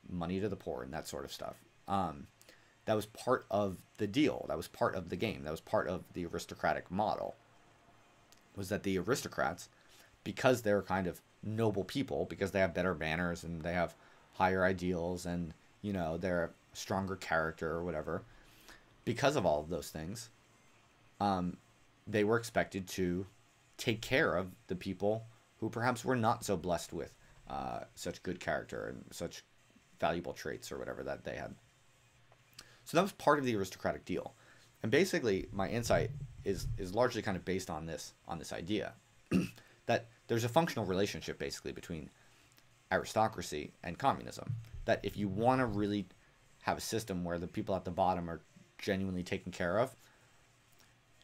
money to the poor and that sort of stuff. That was part of the deal. That was part of the game. That was part of the aristocratic model. Was that the aristocrats, because they're kind of noble people, because they have better manners and they have higher ideals and, they're a stronger character or whatever, because of all of those things, they were expected to take care of the people who perhaps were not so blessed with such good character and such valuable traits or whatever that they had. So that was part of the aristocratic deal. And basically, my insight is largely kind of based on this idea that there's a functional relationship basically between aristocracy and communism. That if you want to really have a system where the people at the bottom are genuinely taken care of,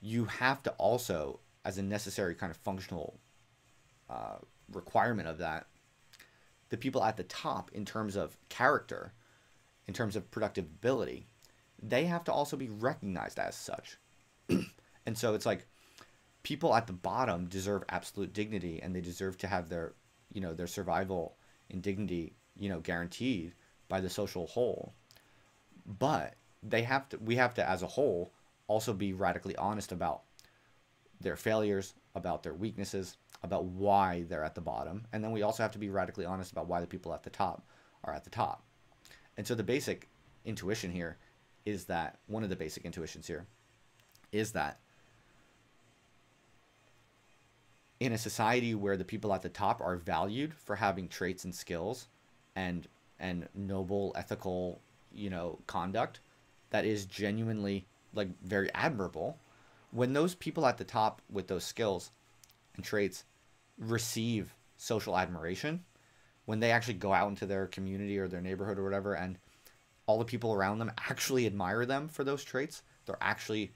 you have to also, as a necessary kind of functional requirement of that, the people at the top, in terms of character, in terms of productive ability, they have to also be recognized as such. And so it's like people at the bottom deserve absolute dignity, and they deserve to have their, their survival and dignity, guaranteed by the social whole. But we have to, as a whole, also be radically honest about their failures, about their weaknesses, about why they're at the bottom. And then we also have to be radically honest about why the people at the top are at the top. And so the basic intuition here is that, one of the basic intuitions here is that in a society where the people at the top are valued for having traits and skills and noble ethical, conduct that is genuinely, like, very admirable, when those people at the top with those skills and traits receive social admiration, when they actually go out into their community or their neighborhood or whatever, and all the people around them actually admire them for those traits, they're actually,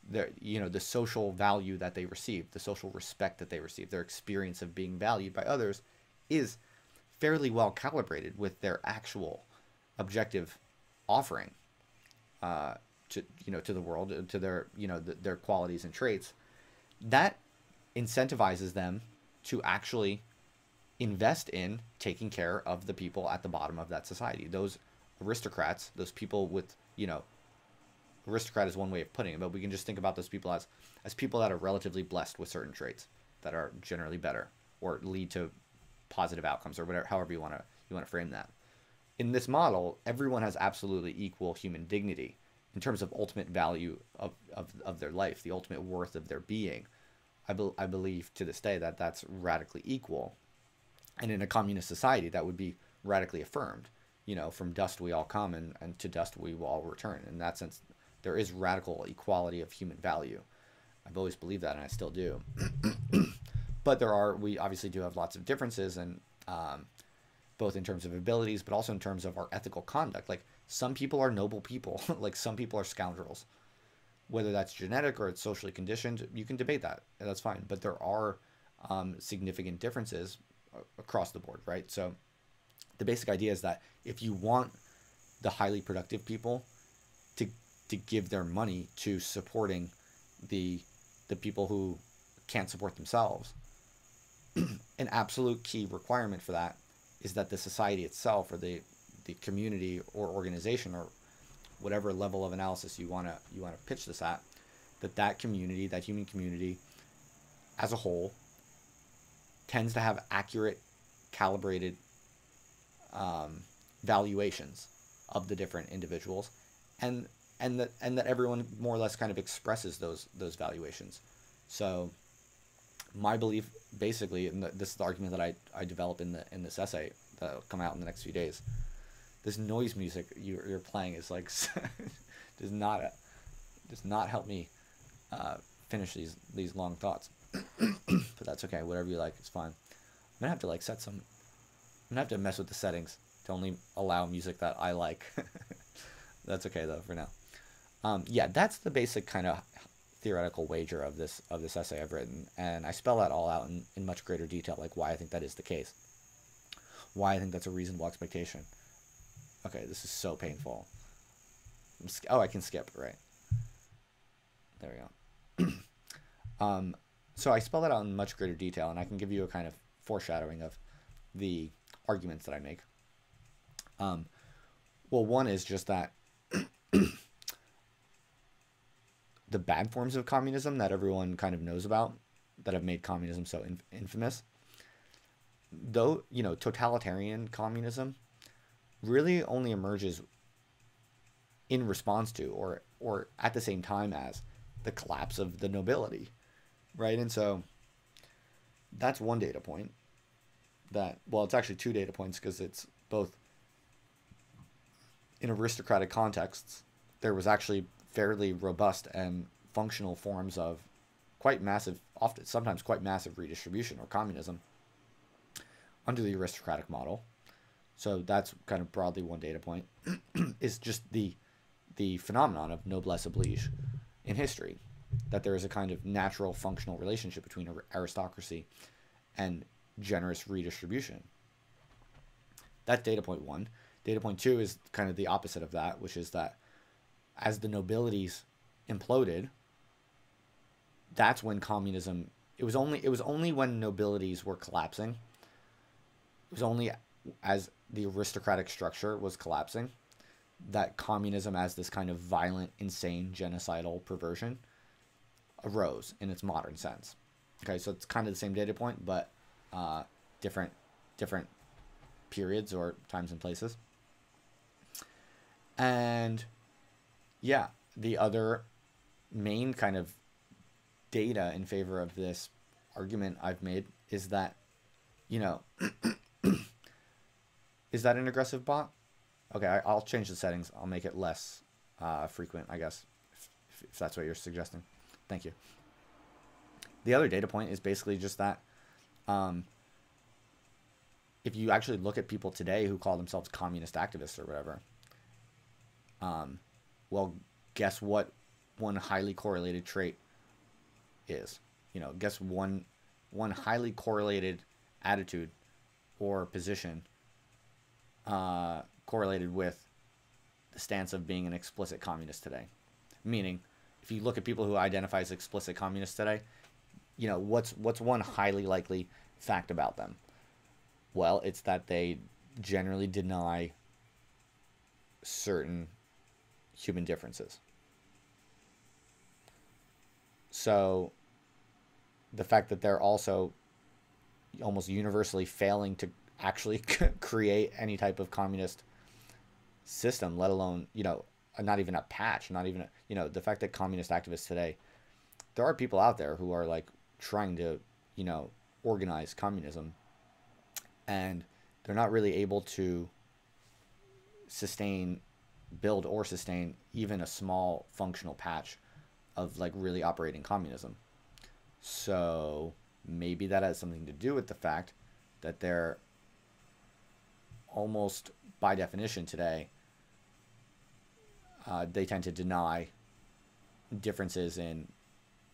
the social value that they receive, the social respect that they receive, their experience of being valued by others is fairly well calibrated with their actual objective offering to the world, to their, their qualities and traits. That incentivizes them to actually invest in taking care of the people at the bottom of that society. Those aristocrats, those people with, aristocrat is one way of putting it, but we can just think about those people as people that are relatively blessed with certain traits that are generally better or lead to positive outcomes or whatever, however you want to frame that. In this model, everyone has absolutely equal human dignity in terms of ultimate value of their life, the ultimate worth of their being. I believe to this day that that's radically equal. And in a communist society, that would be radically affirmed. From dust we all come, and to dust we will all return. In that sense, there is radical equality of human value. I've always believed that, and I still do. But we obviously do have lots of differences, and both in terms of abilities, but also in terms of our ethical conduct. Like, some people are noble people, like some people are scoundrels. Whether that's genetic or it's socially conditioned, you can debate that, and that's fine. But there are significant differences across the board, right? So the basic idea is that if you want the highly productive people to give their money to supporting the people who can't support themselves, an absolute key requirement for that is that the society itself, or the community or organization, or whatever level of analysis you want to pitch this at, that community, that human community as a whole, tends to have accurate, calibrated valuations of the different individuals, and that everyone more or less kind of expresses those valuations. So my belief, basically, and this is the argument that I develop in this essay that'll come out in the next few days. This noise music you're playing is like does not help me finish these long thoughts. But that's okay. Whatever you like, it's fine. I'm gonna have to I'm gonna have to mess with the settings to only allow music that I like. That's okay though for now. Yeah, that's the basic kind of theoretical wager of this essay I've written, and I spell that all out in much greater detail, like why I think that is the case, why I think that's a reasonable expectation. Okay, this is so painful. I can skip, right? There we go. So I spell that out in much greater detail, and I can give you a kind of foreshadowing of the arguments that I make. Well, one is just that the bad forms of communism that everyone kind of knows about, that have made communism so infamous, though, totalitarian communism really only emerges in response to, or at the same time as, the collapse of the nobility, right? And so that's one data point it's actually two data points, because it's both in aristocratic contexts, there was actually fairly robust and functional forms of quite massive, often sometimes quite massive redistribution or communism under the aristocratic model. So that's kind of broadly one data point. Is just the phenomenon of noblesse oblige in history, that there is a kind of natural functional relationship between aristocracy and generous redistribution. That's data point one. Data point two is kind of the opposite of that, which is that as the nobilities imploded, that's when communism, it was only when nobilities were collapsing, it was only as the aristocratic structure was collapsing, that communism as this kind of violent, insane, genocidal perversion arose in its modern sense. Okay, so it's kind of the same data point, but different periods or times and places. And yeah, the other main kind of data in favor of this argument I've made is that, is that an aggressive bot? Okay, I'll change the settings. I'll make it less frequent, I guess, if that's what you're suggesting. Thank you. The other data point is basically just that if you actually look at people today who call themselves communist activists or whatever, well, guess what one highly correlated trait is? Guess one highly correlated attitude or position correlated with the stance of being an explicit communist today. Meaning, if you look at people who identify as explicit communists today, what's one highly likely fact about them? Well, it's that they generally deny certain human differences. So the fact that they're also almost universally failing to actually create any type of communist system, let alone, not even a patch, not even, the fact that communist activists today, there are people out there who are like trying to, organize communism, and they're not really able to sustain, build or sustain even a small functional patch of like really operating communism. So maybe that has something to do with the fact that they're almost by definition today, they tend to deny differences in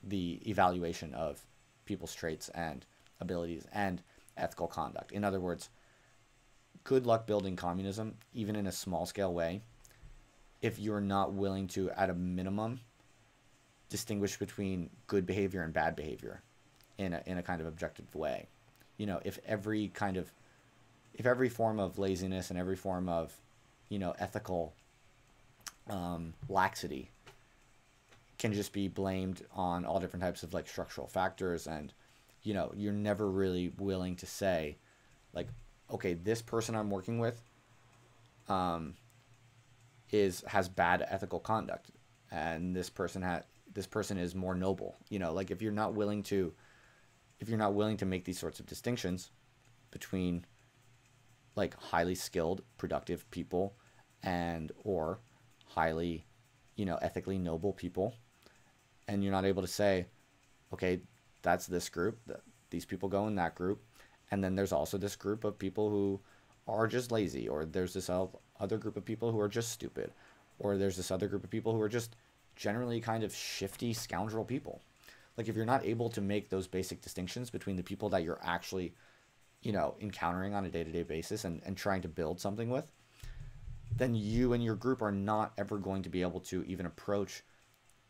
the evaluation of people's traits and abilities and ethical conduct. In other words, good luck building communism, even in a small scale way, if you're not willing to, at a minimum, distinguish between good behavior and bad behavior in a kind of objective way. If every form of laziness and every form of, ethical laxity can just be blamed on all different types of like structural factors, and you're never really willing to say like, okay, this person I'm working with has bad ethical conduct, and this person is more noble. Like if you're not willing to make these sorts of distinctions between like highly skilled, productive people and or highly, ethically noble people, and you're not able to say, okay, that's this group, these people go in that group, and then there's also this group of people who are just lazy, or there's this other group of people who are just stupid, or there's this other group of people who are just generally kind of shifty scoundrel people. Like if you're not able to make those basic distinctions between the people that you're actually, encountering on a day-to-day basis and trying to build something with, then you and your group are not ever going to be able to even approach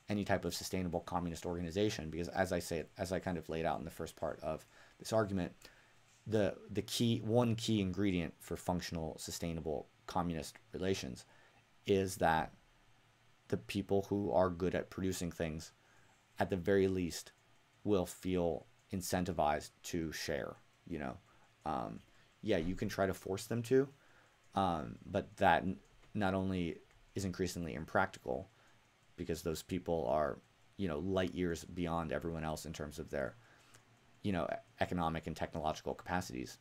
any type of sustainable communist organization. Because as I kind of laid out in the first part of this argument, the one key ingredient for functional, sustainable communist relations is that the people who are good at producing things, at the very least, will feel incentivized to share. Yeah, you can try to force them to, but that not only is increasingly impractical, because those people are, light years beyond everyone else in terms of their, economic and technological capacities,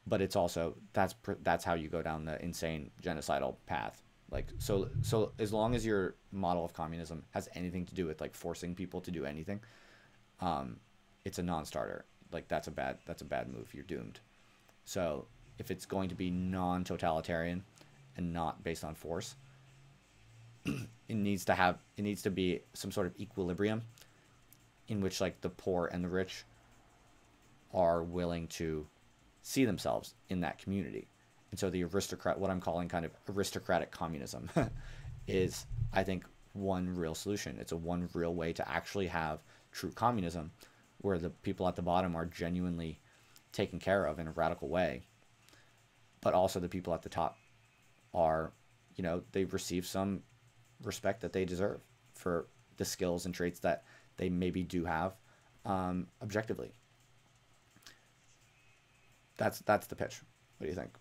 but it's also that's how you go down the insane genocidal path. Like so as long as your model of communism has anything to do with like forcing people to do anything, it's a non-starter. Like that's a bad move. You're doomed. So if it's going to be non-totalitarian and not based on force, it needs to be some sort of equilibrium in which like the poor and the rich are willing to see themselves in that community. And so the what I'm calling kind of aristocratic communism is, I think, one real solution. It's a one real way to actually have true communism, where the people at the bottom are genuinely taken care of in a radical way, but also the people at the top are, they receive some respect that they deserve for the skills and traits that they maybe do have, objectively. That's the pitch. What do you think?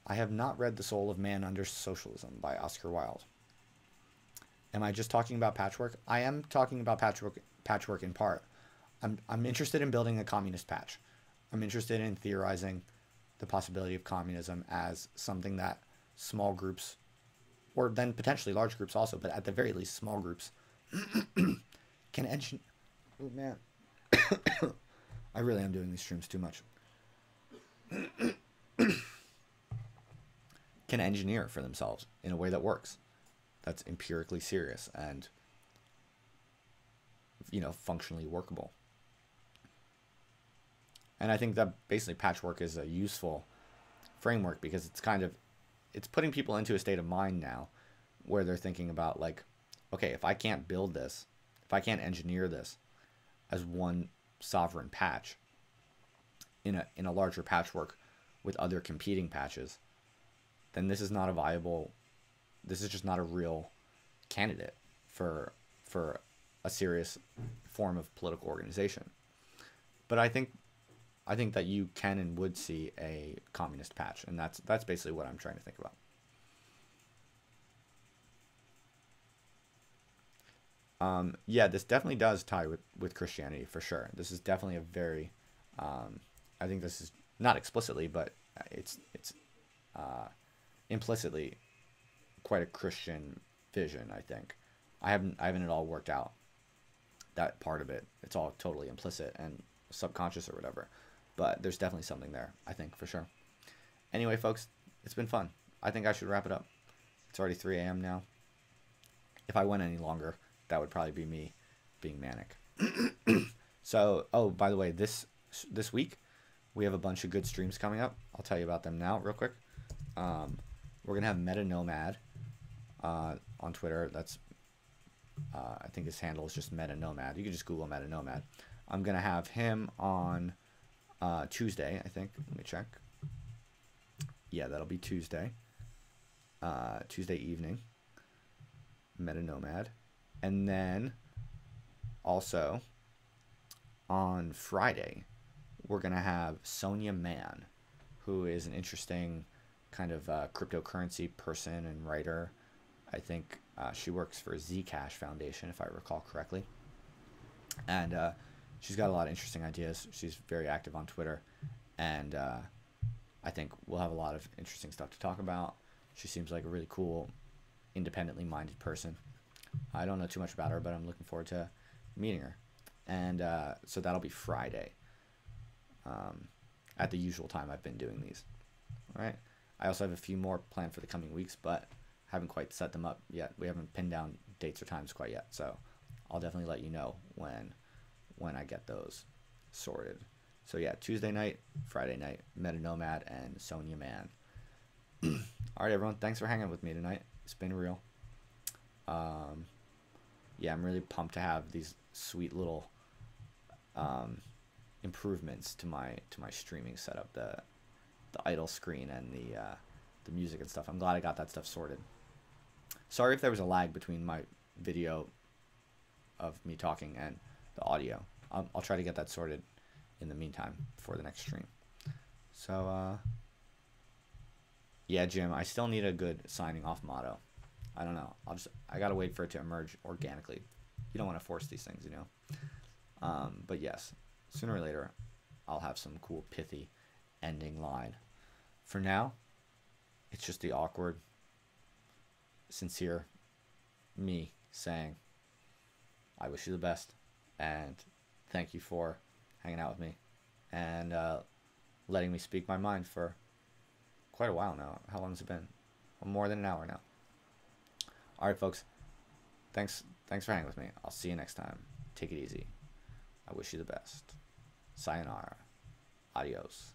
I have not read The Soul of Man Under Socialism by Oscar Wilde. Am I just talking about patchwork? I am talking about patchwork in part. I'm interested in building a communist patch. I'm interested in theorizing the possibility of communism as something that small groups, or then potentially large groups also, but at the very least small groups, can engineer. Oh man, I really am doing these streams too much. Can engineer for themselves in a way that works, that's empirically serious and, functionally workable. And I think that basically patchwork is a useful framework, because it's putting people into a state of mind now where they're thinking about like, okay, if I can't build this if I can't engineer this as one sovereign patch in a larger patchwork with other competing patches, then this is not a viable, this is just not a real candidate for a serious form of political organization. But I think that you can and would see a communist patch, and that's basically what I'm trying to think about. Yeah, this definitely does tie with Christianity for sure. This is definitely a very, I think this is not explicitly, but it's implicitly quite a Christian vision. I think I haven't it all worked out, that part of it. It's all totally implicit and subconscious or whatever, but there's definitely something there, I think, for sure. Anyway, folks, it's been fun. I think I should wrap it up. It's already 3 a.m. now. If I went any longer, that would probably be me being manic. So, oh, by the way, this week we have a bunch of good streams coming up. I'll tell you about them now real quick. We're gonna have Meta Nomad on Twitter. That's I think his handle is just Meta Nomad. You can just Google Meta Nomad. I'm gonna have him on Tuesday, I think. Let me check. Yeah, that'll be Tuesday. Tuesday evening. Meta Nomad. And then also on Friday, we're going to have Sonia Mann, who is an interesting kind of cryptocurrency person and writer. I think she works for Zcash Foundation, if I recall correctly. And she's got a lot of interesting ideas. She's very active on Twitter. And I think we'll have a lot of interesting stuff to talk about. She seems like a really cool, independently minded person. I don't know too much about her, but I'm looking forward to meeting her. And so that'll be Friday at the usual time I've been doing these. All right. I also have a few more planned for the coming weeks, but haven't quite set them up yet. We haven't pinned down dates or times quite yet. So I'll definitely let you know when I get those sorted. So yeah, Tuesday night, Friday night, Meta Nomad, and Sonia Mann. All right, everyone. Thanks for hanging with me tonight. It's been real. Yeah, I'm really pumped to have these sweet little improvements to my streaming setup, the idle screen and the music and stuff. I'm glad I got that stuff sorted. Sorry if there was a lag between my video of me talking and the audio. I'll try to get that sorted in the meantime for the next stream. So yeah, Jim, I still need a good signing off motto. I don't know. I gotta wait for it to emerge organically. You don't want to force these things, you know. But yes, sooner or later, I'll have some cool pithy ending line. For now, it's just the awkward, sincere me saying, I wish you the best, and thank you for hanging out with me, and letting me speak my mind for quite a while now. How long has it been? Well, more than an hour now. All right, folks. Thanks for hanging with me. I'll see you next time. Take it easy. I wish you the best. Sayonara. Adios.